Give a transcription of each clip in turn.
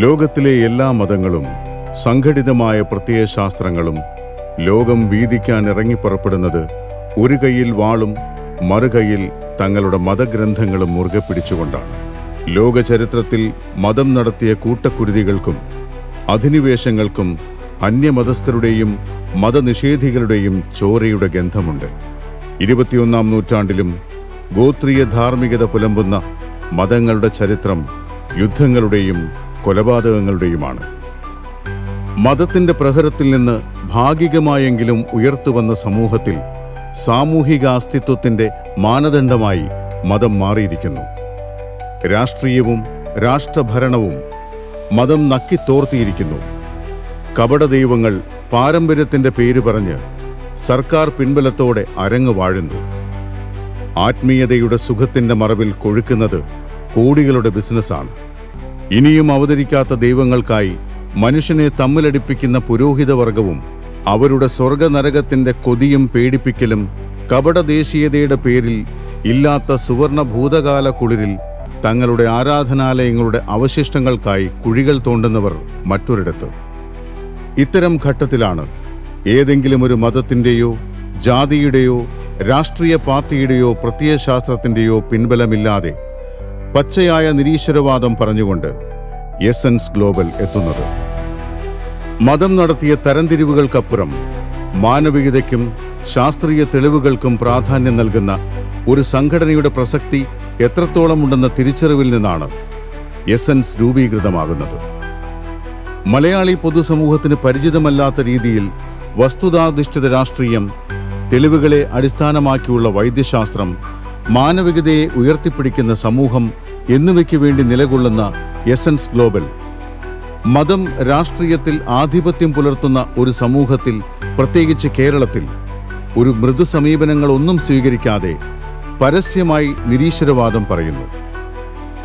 ലോകത്തിലെ എല്ലാ മതങ്ങളും സംഘടിതമായ പ്രത്യയശാസ്ത്രങ്ങളും ലോകം വീതിക്കാൻ ഇറങ്ങിപ്പുറപ്പെടുന്നത് ഒരു കൈയിൽ വാളും മറുകൈയിൽ തങ്ങളുടെ മതഗ്രന്ഥങ്ങളും മുറുകെ പിടിച്ചുകൊണ്ടാണ്. ലോക ചരിത്രത്തിൽ മതം നടത്തിയ കൂട്ടക്കുരുതികൾക്കും അധിനിവേശങ്ങൾക്കും അന്യമതസ്ഥരുടെയും മതനിഷേധികളുടെയും ചോരയുടെ ഗന്ധമുണ്ട്. 21-ാം നൂറ്റാണ്ടിലും ഗോത്രീയ ധാർമ്മികത പുലമ്പുന്ന മതങ്ങളുടെ ചരിത്രം യുദ്ധങ്ങളുടെയും കൊലപാതകങ്ങളുടെയുമാണ്. മതത്തിന്റെ പ്രഹരത്തിൽ നിന്ന് ഭാഗികമായെങ്കിലും ഉയർത്തുവന്ന സമൂഹത്തിൽ സാമൂഹിക അസ്തിത്വത്തിന്റെ മാനദണ്ഡമായി മതം മാറിയിരിക്കുന്നു. രാഷ്ട്രീയവും രാഷ്ട്രഭരണവും മതം നക്കിത്തോർത്തിയിരിക്കുന്നു. കപടദൈവങ്ങൾ പാരമ്പര്യത്തിന്റെ പേര് പറഞ്ഞ് സർക്കാർ പിൻബലത്തോടെ അരങ്ങ് വാഴുന്നു. ആത്മീയതയുടെ സുഖത്തിന്റെ മറവിൽ കൊഴുക്കുന്നത് കോടികളുടെ ബിസിനസ്സാണ്. ഇനിയും അവതരിക്കാത്ത ദൈവങ്ങൾക്കായി മനുഷ്യനെ തമ്മിലടിപ്പിക്കുന്ന പുരോഹിതവർഗവും അവരുടെ സ്വർഗനരകത്തിന്റെ കൊതിയും പേടിപ്പിക്കലും കപടദേശീയതയുടെ പേരിൽ ഇല്ലാത്ത സുവർണ ഭൂതകാല കുളിരിൽ തങ്ങളുടെ ആരാധനാലയങ്ങളുടെ അവശിഷ്ടങ്ങൾക്കായി കുഴികൾ തോണ്ടുന്നവർ മറ്റൊരിടത്ത്. ഇത്തരം ഘട്ടത്തിലാണ് ഏതെങ്കിലും ഒരു മതത്തിൻ്റെയോ ജാതിയുടെയോ രാഷ്ട്രീയ പാർട്ടിയുടെയോ പ്രത്യയശാസ്ത്രത്തിൻ്റെയോ പിൻബലമില്ലാതെ പച്ചയായ നിരീശ്വരവാദം പറഞ്ഞുകൊണ്ട് എസൻസ് ഗ്ലോബൽ എത്തുന്നത്. മതം നടത്തിയ തരംതിരിവുകൾക്കപ്പുറം മാനവികതയ്ക്കും ശാസ്ത്രീയ തെളിവുകൾക്കും പ്രാധാന്യം നൽകുന്ന ഒരു സംഘടനയുടെ പ്രസക്തി എത്രത്തോളമുണ്ടെന്ന തിരിച്ചറിവിൽ നിന്നാണ് എസൻസ് രൂപീകൃതമാകുന്നത്. മലയാളി പൊതുസമൂഹത്തിന് പരിചിതമല്ലാത്ത രീതിയിൽ വസ്തുതാധിഷ്ഠിത രാഷ്ട്രീയം, തെളിവുകളെ അടിസ്ഥാനമാക്കിയുള്ള വൈദ്യശാസ്ത്രം, മാനവികതയെ ഉയർത്തിപ്പിടിക്കുന്ന സമൂഹം എന്നിവയ്ക്ക് വേണ്ടി നിലകൊള്ളുന്ന എസൻസ് ഗ്ലോബൽ മതം രാഷ്ട്രീയത്തിൽ ആധിപത്യം പുലർത്തുന്ന ഒരു സമൂഹത്തിൽ, പ്രത്യേകിച്ച് കേരളത്തിൽ, ഒരു മൃദു സമീപനങ്ങളൊന്നും സ്വീകരിക്കാതെ പരസ്യമായി നിരീശ്വരവാദം പറയുന്നു.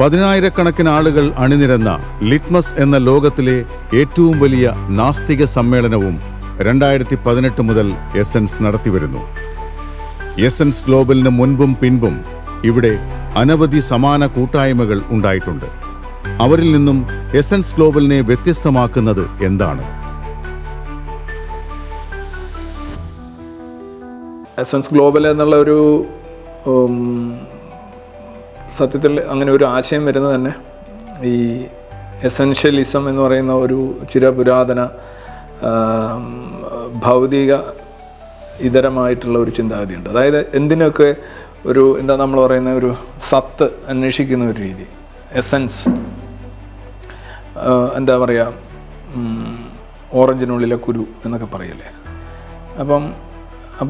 10,000-കണക്കിന് ആളുകൾ അണിനിരന്ന ലിറ്റ്മസ് എന്ന ലോകത്തിലെ ഏറ്റവും വലിയ നാസ്തിക സമ്മേളനവും 2018 മുതൽ എസൻസ് നടത്തിവരുന്നു. എസൻസ് ഗ്ലോബലിന് മുൻപും പിൻപും ഇവിടെ അനവധി സമാന കൂട്ടായ്മകൾ ഉണ്ടായിട്ടുണ്ട്. അവരിൽ നിന്നും എസൻസ് ഗ്ലോബലിനെ വ്യത്യസ്തമാക്കുന്നത് എന്താണ്? എസൻസ് ഗ്ലോബൽ എന്നുള്ള ഒരു സത്യത്തിൽ അങ്ങനെ ഒരു ആശയം വരുന്നത് തന്നെ ഈ എസൻഷ്യലിസം എന്ന് പറയുന്ന ഒരു ചിരപുരാതന ഭൗതിക ഇതരമായിട്ടുള്ള ഒരു ചിന്താഗതിയുണ്ട്. അതായത് എന്തിനൊക്കെ ഒരു എന്താ നമ്മൾ പറയുന്ന ഒരു സത്ത് അന്വേഷിക്കുന്ന ഒരു രീതി, എസൻസ്, എന്താ പറയുക, ഓറഞ്ചിനുള്ളിലെ കുരു എന്നൊക്കെ പറയല്ലേ. അപ്പം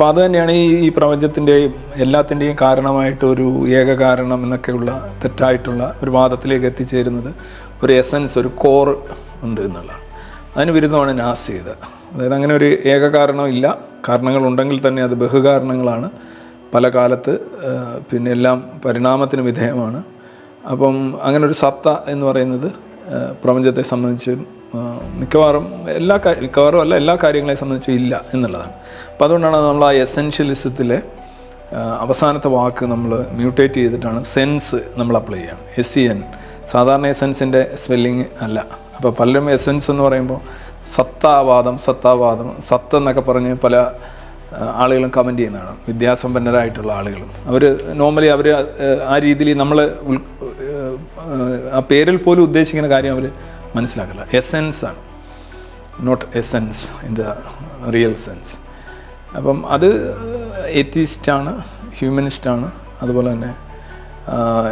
അത് തന്നെയാണ് ഈ പ്രപഞ്ചത്തിൻ്റെയും എല്ലാത്തിൻ്റെയും കാരണമായിട്ട് ഒരു ഏക കാരണം എന്നൊക്കെയുള്ള തെറ്റായിട്ടുള്ള ഒരു വാദത്തിലേക്ക് എത്തിച്ചേരുന്നത് ഒരു എസൻസ്, ഒരു കോർ ഉണ്ട് എന്നുള്ളതാണ്. അതിന് വിരുദ്ധമാണ് നാസ്തികത. അതായത് അങ്ങനെ ഒരു ഏക കാരണം ഇല്ല, കാരണങ്ങളുണ്ടെങ്കിൽ തന്നെ അത് ബഹുകാരണങ്ങളാണ്, പല കാലത്ത് പിന്നെ എല്ലാം പരിണാമത്തിന് വിധേയമാണ്. അപ്പം അങ്ങനെ ഒരു സത്ത എന്ന് പറയുന്നത് പ്രപഞ്ചത്തെ സംബന്ധിച്ച് മിക്കവാറും എല്ലാ കാര്യങ്ങളെ സംബന്ധിച്ചും ഇല്ല എന്നുള്ളതാണ്. അപ്പോൾ അതുകൊണ്ടാണ് നമ്മൾ ആ എസെൻഷ്യലിസത്തിലെ അവസാനത്തെ വാക്ക് നമ്മൾ മ്യൂട്ടേറ്റ് ചെയ്തിട്ടാണ് സെൻസ് നമ്മൾ അപ്ലൈ ചെയ്യണം. SEN സാധാരണ എസൻസിൻ്റെ സ്പെല്ലിങ് അല്ല. അപ്പോൾ പലരും എസൻസ് എന്ന് പറയുമ്പോൾ സത്താവാദം സത്ത് എന്നൊക്കെ പറഞ്ഞ് പല ആളുകളും കമൻറ്റ് ചെയ്യുന്നതാണ്, വിദ്യാസമ്പന്നരായിട്ടുള്ള ആളുകളും. അവർ നോർമലി ആ രീതിയിൽ നമ്മൾ ആ പേരിൽ പോലും ഉദ്ദേശിക്കുന്ന കാര്യം അവർ മനസ്സിലാക്കില്ല. എസെൻസ് ആണ്, not essence in the real sense. അപ്പം അത് എത്തിസ്റ്റാണ്, ഹ്യൂമനിസ്റ്റാണ്. അതുപോലെ തന്നെ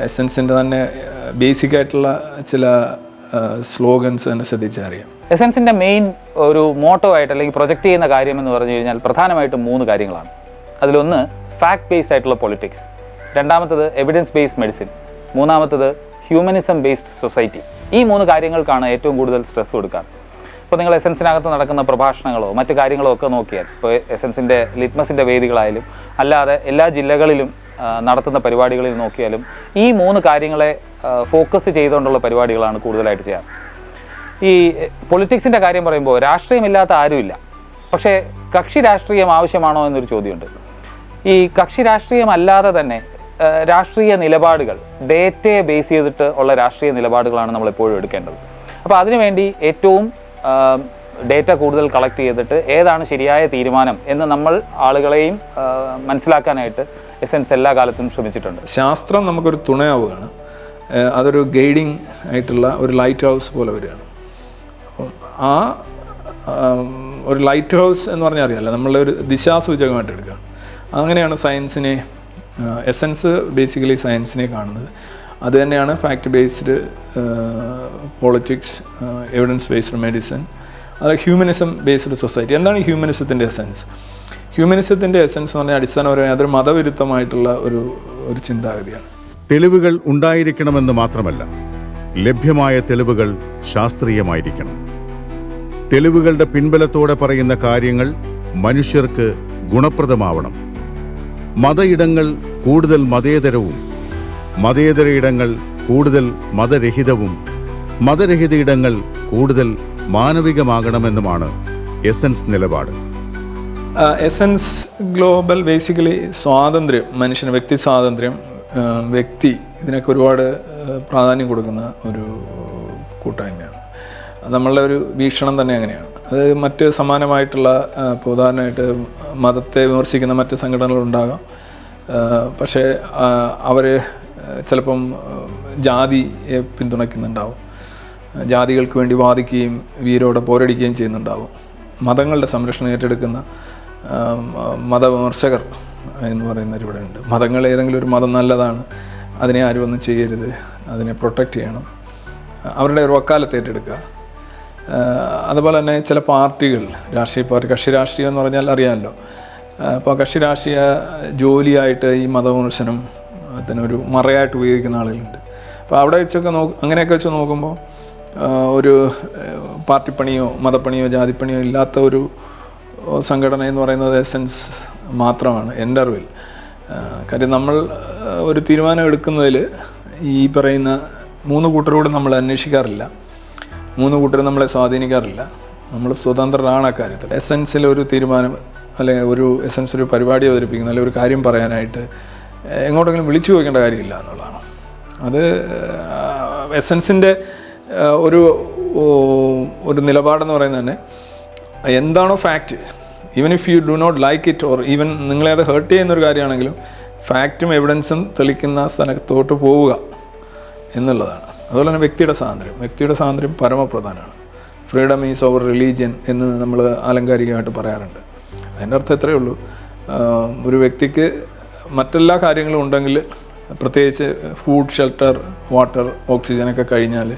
എസെൻസിൻ്റെ തന്നെ ബേസിക് ആയിട്ടുള്ള ചില സ്ലോഗൻസ് തന്നെ ശ്രദ്ധിച്ചറിയാം. എസൻസിൻ്റെ മെയിൻ ഒരു മോട്ടോ ആയിട്ട് അല്ലെങ്കിൽ പ്രൊജക്റ്റ് ചെയ്യുന്ന കാര്യം എന്ന് പറഞ്ഞു കഴിഞ്ഞാൽ പ്രധാനമായിട്ടും 3 കാര്യങ്ങളാണ്. അതിലൊന്ന് ഫാക്ട് ബേസ്ഡ് ആയിട്ടുള്ള പൊളിറ്റിക്സ്, രണ്ടാമത്തത് എവിഡൻസ് ബേസ്ഡ് മെഡിസിൻ, മൂന്നാമത്തത് ഹ്യൂമനിസം ബേസ്ഡ് സൊസൈറ്റി. ഈ 3 കാര്യങ്ങൾക്കാണ് ഏറ്റവും കൂടുതൽ സ്ട്രെസ് കൊടുക്കുക. ഇപ്പോൾ നിങ്ങൾ എസൻസിനകത്ത് നടക്കുന്ന പ്രഭാഷണങ്ങളോ മറ്റു കാര്യങ്ങളോ ഒക്കെ നോക്കിയാൽ, ഇപ്പോൾ എസൻസിൻ്റെ ലിറ്റ്മസിൻ്റെ വേദികളായാലും അല്ലാതെ എല്ലാ ജില്ലകളിലും നടത്തുന്ന പരിപാടികളിൽ നോക്കിയാലും ഈ 3 കാര്യങ്ങളെ ഫോക്കസ് ചെയ്തുകൊണ്ടുള്ള പരിപാടികളാണ് കൂടുതലായിട്ട് ചെയ്യാറ്. ഈ പൊളിറ്റിക്സിൻ്റെ കാര്യം പറയുമ്പോൾ രാഷ്ട്രീയമില്ലാത്ത ആരുമില്ല, പക്ഷേ കക്ഷി രാഷ്ട്രീയം ആവശ്യമാണോ എന്നൊരു ചോദ്യമുണ്ട്. ഈ കക്ഷി രാഷ്ട്രീയം അല്ലാതെ തന്നെ രാഷ്ട്രീയ നിലപാടുകൾ, ഡേറ്റയെ ബേസ് ചെയ്തിട്ട് ഉള്ള രാഷ്ട്രീയ നിലപാടുകളാണ് നമ്മൾ എപ്പോഴും എടുക്കേണ്ടത്. അപ്പോൾ അതിനുവേണ്ടി ഏറ്റവും ഡേറ്റ കൂടുതൽ കളക്ട് ചെയ്തിട്ട് ഏതാണ് ശരിയായ തീരുമാനം എന്ന് നമ്മൾ ആളുകളെയും മനസ്സിലാക്കാനായിട്ട് എസെൻസ് എല്ലാ കാലത്തും ശ്രമിച്ചിട്ടുണ്ട്. ശാസ്ത്രം നമുക്കൊരു തുണയാവുകയാണ്, അതൊരു ഗൈഡിങ് ആയിട്ടുള്ള ഒരു ലൈറ്റ് ഹൗസ് പോലെ വരികയാണ്. അപ്പം ആ ഒരു ലൈറ്റ് ഹൗസ് എന്ന് പറഞ്ഞാൽ അറിയാമല്ലോ, നമ്മളെ ഒരു ദിശാസൂചകമായിട്ട് എടുക്കുകയാണ്. അങ്ങനെയാണ് സയൻസിനെ, എസെൻസ് ബേസിക്കലി സയൻസിനെ കാണുന്നത്. അത് തന്നെയാണ് fact based politics, evidence based medicine, അത് ഹ്യൂമനിസം ബേസ്ഡ് സൊസൈറ്റി. എന്താണ് ഈ ഹ്യൂമനിസത്തിൻ്റെ എസെൻസ്? ഹ്യൂമനിസത്തിൻ്റെ എസെൻസ് എന്ന് പറഞ്ഞാൽ അടിസ്ഥാനപരമായി അതൊരു മതവിരുദ്ധമായിട്ടുള്ള ഒരു ചിന്താഗതിയാണ്. തെളിവുകൾ ഉണ്ടായിരിക്കണമെന്ന് മാത്രമല്ല, ലഭ്യമായ തെളിവുകൾ ശാസ്ത്രീയമായിരിക്കണം. തെളിവുകളുടെ പിൻബലത്തോടെ പറയുന്ന കാര്യങ്ങൾ മനുഷ്യർക്ക് ഗുണപ്രദമാവണം. മത ഇടങ്ങൾ കൂടുതൽ മതേതരവും, മതേതര ഇടങ്ങൾ കൂടുതൽ മതരഹിതവും, മതരഹിത ഇടങ്ങൾ കൂടുതൽ മാനവികമാകണമെന്നുമാണ് എസെൻസ് നിലപാട്. എസെൻസ് ഗ്ലോബൽ ബേസിക്കലി സ്വാതന്ത്ര്യം, മനുഷ്യന് വ്യക്തി സ്വാതന്ത്ര്യം, വ്യക്തി, ഇതിനൊക്കെ ഒരുപാട് പ്രാധാന്യം കൊടുക്കുന്ന ഒരു കൂട്ടായ്മയാണ്. നമ്മളുടെ ഒരു വീക്ഷണം തന്നെ അങ്ങനെയാണ്. അത് മറ്റ് സമാനമായിട്ടുള്ള, ഇപ്പോൾ ഉദാഹരണമായിട്ട് മതത്തെ വിമർശിക്കുന്ന മറ്റ് സംഘടനകളുണ്ടാകാം. പക്ഷേ അവർ ചിലപ്പം ജാതിയെ പിന്തുണയ്ക്കുന്നുണ്ടാവും, ജാതികൾക്ക് വേണ്ടി വാദിക്കുകയും വീരോടെ പോരടിക്കുകയും ചെയ്യുന്നുണ്ടാവും. മതങ്ങളുടെ സംരക്ഷണം ഏറ്റെടുക്കുന്ന മതവിമർശകർ എന്ന് പറയുന്നവർ ഇവിടെ ഉണ്ട്. മതങ്ങൾ, ഏതെങ്കിലും ഒരു മതം നല്ലതാണ്, അതിനെ ആരും ഒന്നും ചെയ്യരുത്, അതിനെ പ്രൊട്ടക്റ്റ് ചെയ്യണം, അവരുടെ ഒരു വക്കാലത്ത് ഏറ്റെടുക്കുക. അതുപോലെ തന്നെ ചില പാർട്ടികൾ, രാഷ്ട്രീയ പാർട്ടി, കക്ഷി രാഷ്ട്രീയം എന്ന് പറഞ്ഞാൽ അറിയാമല്ലോ. അപ്പോൾ കക്ഷി രാഷ്ട്രീയ ജോലിയായിട്ട് ഈ മതവിമർശനം അതിനൊരു മറയായിട്ട് ഉപയോഗിക്കുന്ന ആളുകളുണ്ട്. അപ്പോൾ അവിടെ വെച്ചൊക്കെ അങ്ങനെയൊക്കെ വെച്ച് നോക്കുമ്പോൾ ഒരു പാർട്ടിപ്പണിയോ മതപ്പണിയോ ജാതിപ്പണിയോ ഇല്ലാത്ത ഒരു സംഘടന എന്ന് പറയുന്നത് എസെൻസ് മാത്രമാണ് എൻ്റെ അറിവിൽ. കാര്യം നമ്മൾ ഒരു തീരുമാനം എടുക്കുന്നതിൽ ഈ പറയുന്ന 3 കൂട്ടരോട് നമ്മൾ അന്വേഷിക്കാറില്ല, 3 കൂട്ടർ നമ്മളെ സ്വാധീനിക്കാറില്ല. നമ്മൾ സ്വതന്ത്രരാണ് ആ കാര്യത്തിൽ. എസെൻസിൽ ഒരു തീരുമാനം, അല്ലെങ്കിൽ ഒരു എസെൻസ് ഒരു പരിപാടി അവതരിപ്പിക്കുന്ന, അല്ലെങ്കിൽ ഒരു കാര്യം പറയാനായിട്ട് എങ്ങോട്ടെങ്കിലും വിളിച്ചു ചോദിക്കേണ്ട കാര്യമില്ല എന്നുള്ളതാണ്. അത് എസെൻസിൻ്റെ ഒരു നിലപാടെന്ന് പറയുന്നത് തന്നെ എന്താണോ fact, even if you do not like it, or even നിങ്ങളെ അത് ഹേർട്ട് ചെയ്യുന്നൊരു കാര്യമാണെങ്കിലും ഫാക്റ്റും എവിഡൻസും തെളിക്കുന്ന സ്ഥലത്തോട്ട് പോവുക എന്നുള്ളതാണ്. അതുപോലെ തന്നെ വ്യക്തിയുടെ സ്വാതന്ത്ര്യം പരമപ്രധാനമാണ്. ഫ്രീഡം ഈസ് ഓവർ റിലീജിയൻ എന്ന് നമ്മൾ ആലങ്കാരികമായിട്ട് പറയാറുണ്ട്. അതിൻ്റെ അർത്ഥം എത്രയേ ഉള്ളൂ, ഒരു വ്യക്തിക്ക് മറ്റെല്ലാ കാര്യങ്ങളും ഉണ്ടെങ്കിൽ, പ്രത്യേകിച്ച് ഫുഡ്, ഷെൽട്ടർ, വാട്ടർ, ഓക്സിജനൊക്കെ കഴിഞ്ഞാൽ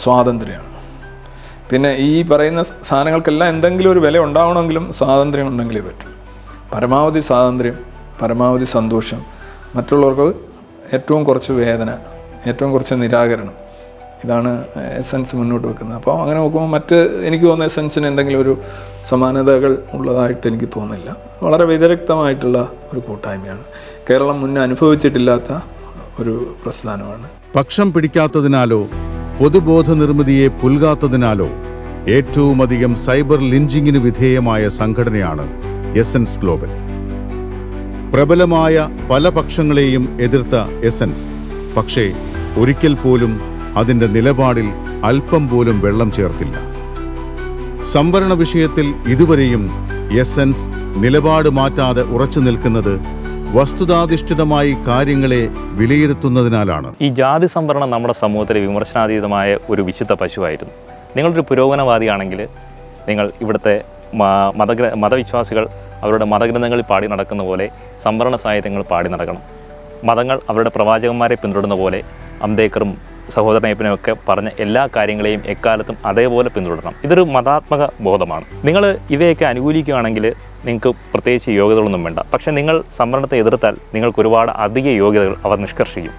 സ്വാതന്ത്ര്യമാണ്. പിന്നെ ഈ പറയുന്ന സാധനങ്ങൾക്കെല്ലാം എന്തെങ്കിലും ഒരു വില ഉണ്ടാവണമെങ്കിലും സ്വാതന്ത്ര്യം ഉണ്ടെങ്കിലേ പറ്റും. പരമാവധി സ്വാതന്ത്ര്യം, പരമാവധി സന്തോഷം, മറ്റുള്ളവർക്ക് ഏറ്റവും കുറച്ച് വേദന, ഏറ്റവും കുറച്ച് നിരാകരണം, ഇതാണ് എസെൻസ് മുന്നോട്ട് വെക്കുന്നത്. അപ്പോൾ അങ്ങനെ നോക്കുമ്പോൾ എനിക്ക് തോന്നുന്ന എസെൻസിന് എന്തെങ്കിലും ഒരു സമാനതകൾ ഉള്ളതായിട്ട് എനിക്ക് തോന്നുന്നില്ല. വളരെ വിദഗ്ധമായിട്ടുള്ള ഒരു കൂട്ടായ്മയാണ്. കേരളം മുന്നേ അനുഭവിച്ചിട്ടില്ലാത്ത ഒരു പ്രസ്ഥാനമാണ്. പക്ഷം പിടിക്കാത്തതിനാലോ പൊതുബോധ നിർമ്മിതിയെ പുൽകാത്തതിനാലോ ഏറ്റവുമധികം സൈബർ ലിഞ്ചിങ്ങിന് വിധേയമായ സംഘടനയാണ് എസെൻസ് ഗ്ലോബൽ. പ്രബലമായ പല പക്ഷങ്ങളെയും എതിർത്ത എസെൻസ് പക്ഷേ ഒരിക്കൽ പോലും അതിൻ്റെ നിലപാടിൽ അല്പം പോലും വെള്ളം ചേർത്തില്ല. സംവരണ വിഷയത്തിൽ ഇതുവരെയും എസെൻസ് നിലപാട് മാറ്റാതെ ഉറച്ചു നിൽക്കുന്നത് വസ്തുതാധിഷ്ഠിതമായി കാര്യങ്ങളെ വിലയിരുത്തുന്നതിനാലാണ്. ഈ ജാതി സംവരണം നമ്മുടെ സമൂഹത്തിലെ വിമർശനാതീതമായ ഒരു വിശുദ്ധ പശുവായിരുന്നു. നിങ്ങളൊരു പുരോഗമനവാദിയാണെങ്കിൽ നിങ്ങൾ ഇവിടുത്തെ മതവിശ്വാസികൾ അവരുടെ മതഗ്രന്ഥങ്ങളിൽ പാടി നടക്കുന്ന പോലെ സംവരണ സാഹിത്യങ്ങൾ പാടി നടക്കണം. മതങ്ങൾ അവരുടെ പ്രവാചകന്മാരെ പിന്തുടരുന്ന പോലെ അംബേദ്കറും സഹോദരനയ്യപ്പനും ഒക്കെ പറഞ്ഞ എല്ലാ കാര്യങ്ങളെയും എക്കാലത്തും അതേപോലെ പിന്തുടരണം. ഇതൊരു മതാത്മക ബോധമാണ്. നിങ്ങൾ ഇവയൊക്കെ അനുകൂലിക്കുകയാണെങ്കിൽ നിങ്ങൾക്ക് പ്രത്യേകിച്ച് യോഗ്യതകളൊന്നും വേണ്ട. പക്ഷേ നിങ്ങൾ സംവരണത്തെ എതിർത്താൽ നിങ്ങൾക്ക് ഒരുപാട് അധിക യോഗ്യതകൾ അവർ നിഷ്കർഷിക്കും.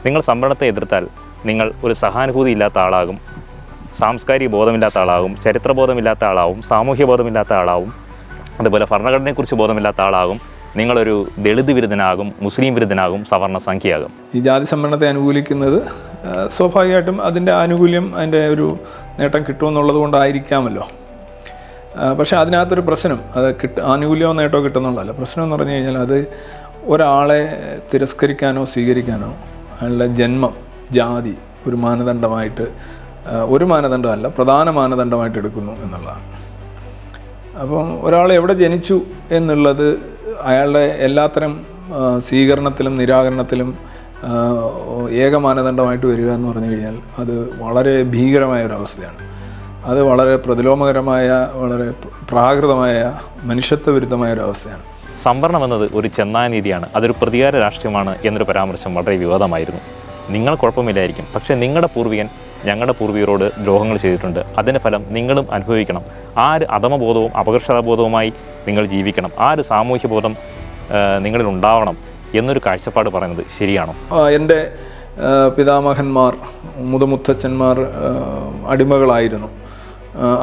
നിങ്ങൾ സംവരണത്തെ എതിർത്താൽ നിങ്ങൾ ഒരു സഹാനുഭൂതി ഇല്ലാത്ത ആളാകും, സാംസ്കാരിക ബോധമില്ലാത്ത ആളാകും, ചരിത്രബോധമില്ലാത്ത ആളാവും, സാമൂഹ്യ ബോധമില്ലാത്ത ആളാവും, അതുപോലെ ഭരണഘടനയെക്കുറിച്ച് ബോധമില്ലാത്ത ആളാകും, നിങ്ങളൊരു ദളിത് വിരുദ്ധനാകും, മുസ്ലിം വിരുദ്ധനാകും, സവർണ സംഖ്യയാകും. ഈ ജാതി സംവരണത്തെ അനുകൂലിക്കുന്നത് സ്വാഭാവികമായിട്ടും അതിൻ്റെ ആനുകൂല്യം, അതിൻ്റെ ഒരു നേട്ടം കിട്ടുമെന്നുള്ളത് കൊണ്ടായിരിക്കാമല്ലോ. പക്ഷേ അതിനകത്തൊരു പ്രശ്നം, അത് ആനുകൂല്യമോ നേട്ടമോ കിട്ടുന്നുള്ളതല്ല. പ്രശ്നം എന്ന് പറഞ്ഞു കഴിഞ്ഞാൽ അത് ഒരാളെ തിരസ്കരിക്കാനോ സ്വീകരിക്കാനോ അയാളുടെ ജന്മം, ജാതി ഒരു മാനദണ്ഡമായിട്ട് ഒരു മാനദണ്ഡമല്ല, പ്രധാന മാനദണ്ഡമായിട്ട് എടുക്കുന്നു എന്നുള്ളതാണ്. അപ്പം ഒരാൾ എവിടെ ജനിച്ചു എന്നുള്ളത് അയാളുടെ എല്ലാത്തരം സ്വീകരണത്തിലും നിരാകരണത്തിലും ഏക മാനദണ്ഡമായിട്ട് വരിക എന്ന് പറഞ്ഞു കഴിഞ്ഞാൽ അത് വളരെ ഭീകരമായ ഒരവസ്ഥയാണ്. അത് വളരെ പ്രതിലോമകരമായ, വളരെ പ്രാകൃതമായ, മനുഷ്യത്വ വിരുദ്ധമായ ഒരവസ്ഥയാണ്. സംവരണം എന്നത് ഒരു ചെന്നായ നീതിയാണ്, അതൊരു പ്രതികാര രാഷ്ട്രീയമാണ് എന്നൊരു പരാമർശം വളരെ വിവാദമായിരുന്നു. നിങ്ങൾ കുഴപ്പമില്ലായിരിക്കും, പക്ഷേ നിങ്ങളുടെ പൂർവികൻ ഞങ്ങളുടെ പൂർവികരോട് ദ്രോഹങ്ങൾ ചെയ്തിട്ടുണ്ട്, അതിൻ്റെ ഫലം നിങ്ങളും അനുഭവിക്കണം. ആ ഒരു അധമബോധവും അപകർഷതാബോധവുമായി നിങ്ങൾ ജീവിക്കണം, ആ ഒരു സാമൂഹ്യ ബോധം നിങ്ങളിൽ ഉണ്ടാവണം എന്നൊരു കാഴ്ചപ്പാട് പറയുന്നത് ശരിയാണോ? എൻ്റെ പിതാമഹന്മാർ, മുതമുത്തച്ഛന്മാർ അടിമകളായിരുന്നു,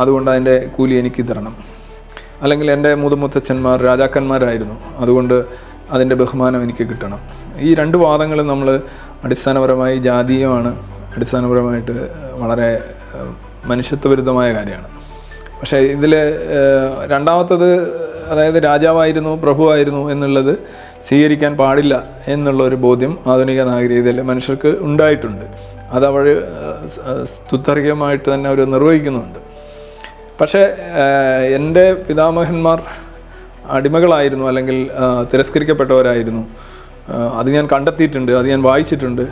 അതുകൊണ്ട് അതിൻ്റെ കൂലി എനിക്ക് തരണം. അല്ലെങ്കിൽ എൻ്റെ മുതമുത്തച്ഛന്മാർ രാജാക്കന്മാരായിരുന്നു, അതുകൊണ്ട് അതിൻ്റെ ബഹുമാനം എനിക്ക് കിട്ടണം. ഈ രണ്ട് വാദങ്ങളും നമ്മൾ അടിസ്ഥാനപരമായി ജാതീയമാണ്, അടിസ്ഥാനപരമായിട്ട് വളരെ മനുഷ്യത്വവിരുദ്ധമായ കാര്യമാണ്. പക്ഷേ ഇതിൽ രണ്ടാമത്തത്, അതായത് രാജാവായിരുന്നു, പ്രഭുവായിരുന്നു എന്നുള്ളത് സ്വീകരിക്കാൻ പാടില്ല എന്നുള്ളൊരു ബോധ്യം ആധുനിക നാഗരികതയിൽ മനുഷ്യർക്ക് ഉണ്ടായിട്ടുണ്ട്. അതവർ സ്തുത്യർഹമായിട്ട് തന്നെ അവർ നിർവഹിക്കുന്നുണ്ട്. പക്ഷേ എൻ്റെ പിതാമഹന്മാർ അടിമകളായിരുന്നു, അല്ലെങ്കിൽ തിരസ്കരിക്കപ്പെട്ടവരായിരുന്നു. അത് ഞാൻ കണ്ടെത്തിയിട്ടുണ്ട്, അത് ഞാൻ വായിച്ചിട്ടുണ്ട്.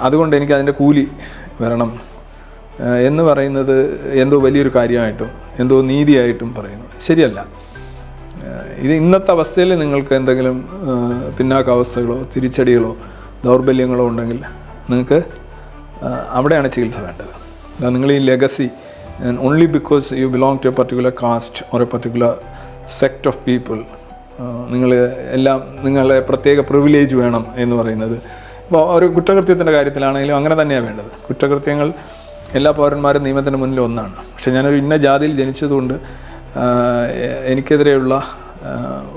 അതുകൊണ്ട് എനിക്ക് അതിൻ്റെ കൂലി വരണം എന്ന് പറയുന്നത് എന്തോ വലിയൊരു കാര്യമായിട്ടും എന്തോ നീതിയായിട്ടും പറയുന്നു. ശരിയല്ല. ഇത് ഇന്നത്തെ അവസ്ഥയിൽ നിങ്ങൾക്ക് എന്തെങ്കിലും പിന്നാക്കാവസ്ഥകളോ തിരിച്ചടികളോ ദൗർബല്യങ്ങളോ ഉണ്ടെങ്കിൽ നിങ്ങൾക്ക് അവിടെയാണ് ചികിത്സ വേണ്ടത്. നിങ്ങൾ ഈ legacy only because you belong to a particular caste or a particular sect of people നിങ്ങളെ പ്രത്യേക പ്രിവിലേജ് വേണം എന്ന് പറയുന്നത്. ഇപ്പോൾ ഒരു കുറ്റകൃത്യത്തിൻ്റെ കാര്യത്തിലാണെങ്കിലും അങ്ങനെ തന്നെയാണ് വേണ്ടത്. കുറ്റകൃത്യങ്ങൾ എല്ലാ പൗരന്മാരും നിയമത്തിന് മുന്നിൽ ഒന്നാണ്. പക്ഷേ ഞാനൊരു ഇന്ന ജാതിയിൽ ജനിച്ചതുകൊണ്ട് എനിക്കെതിരെയുള്ള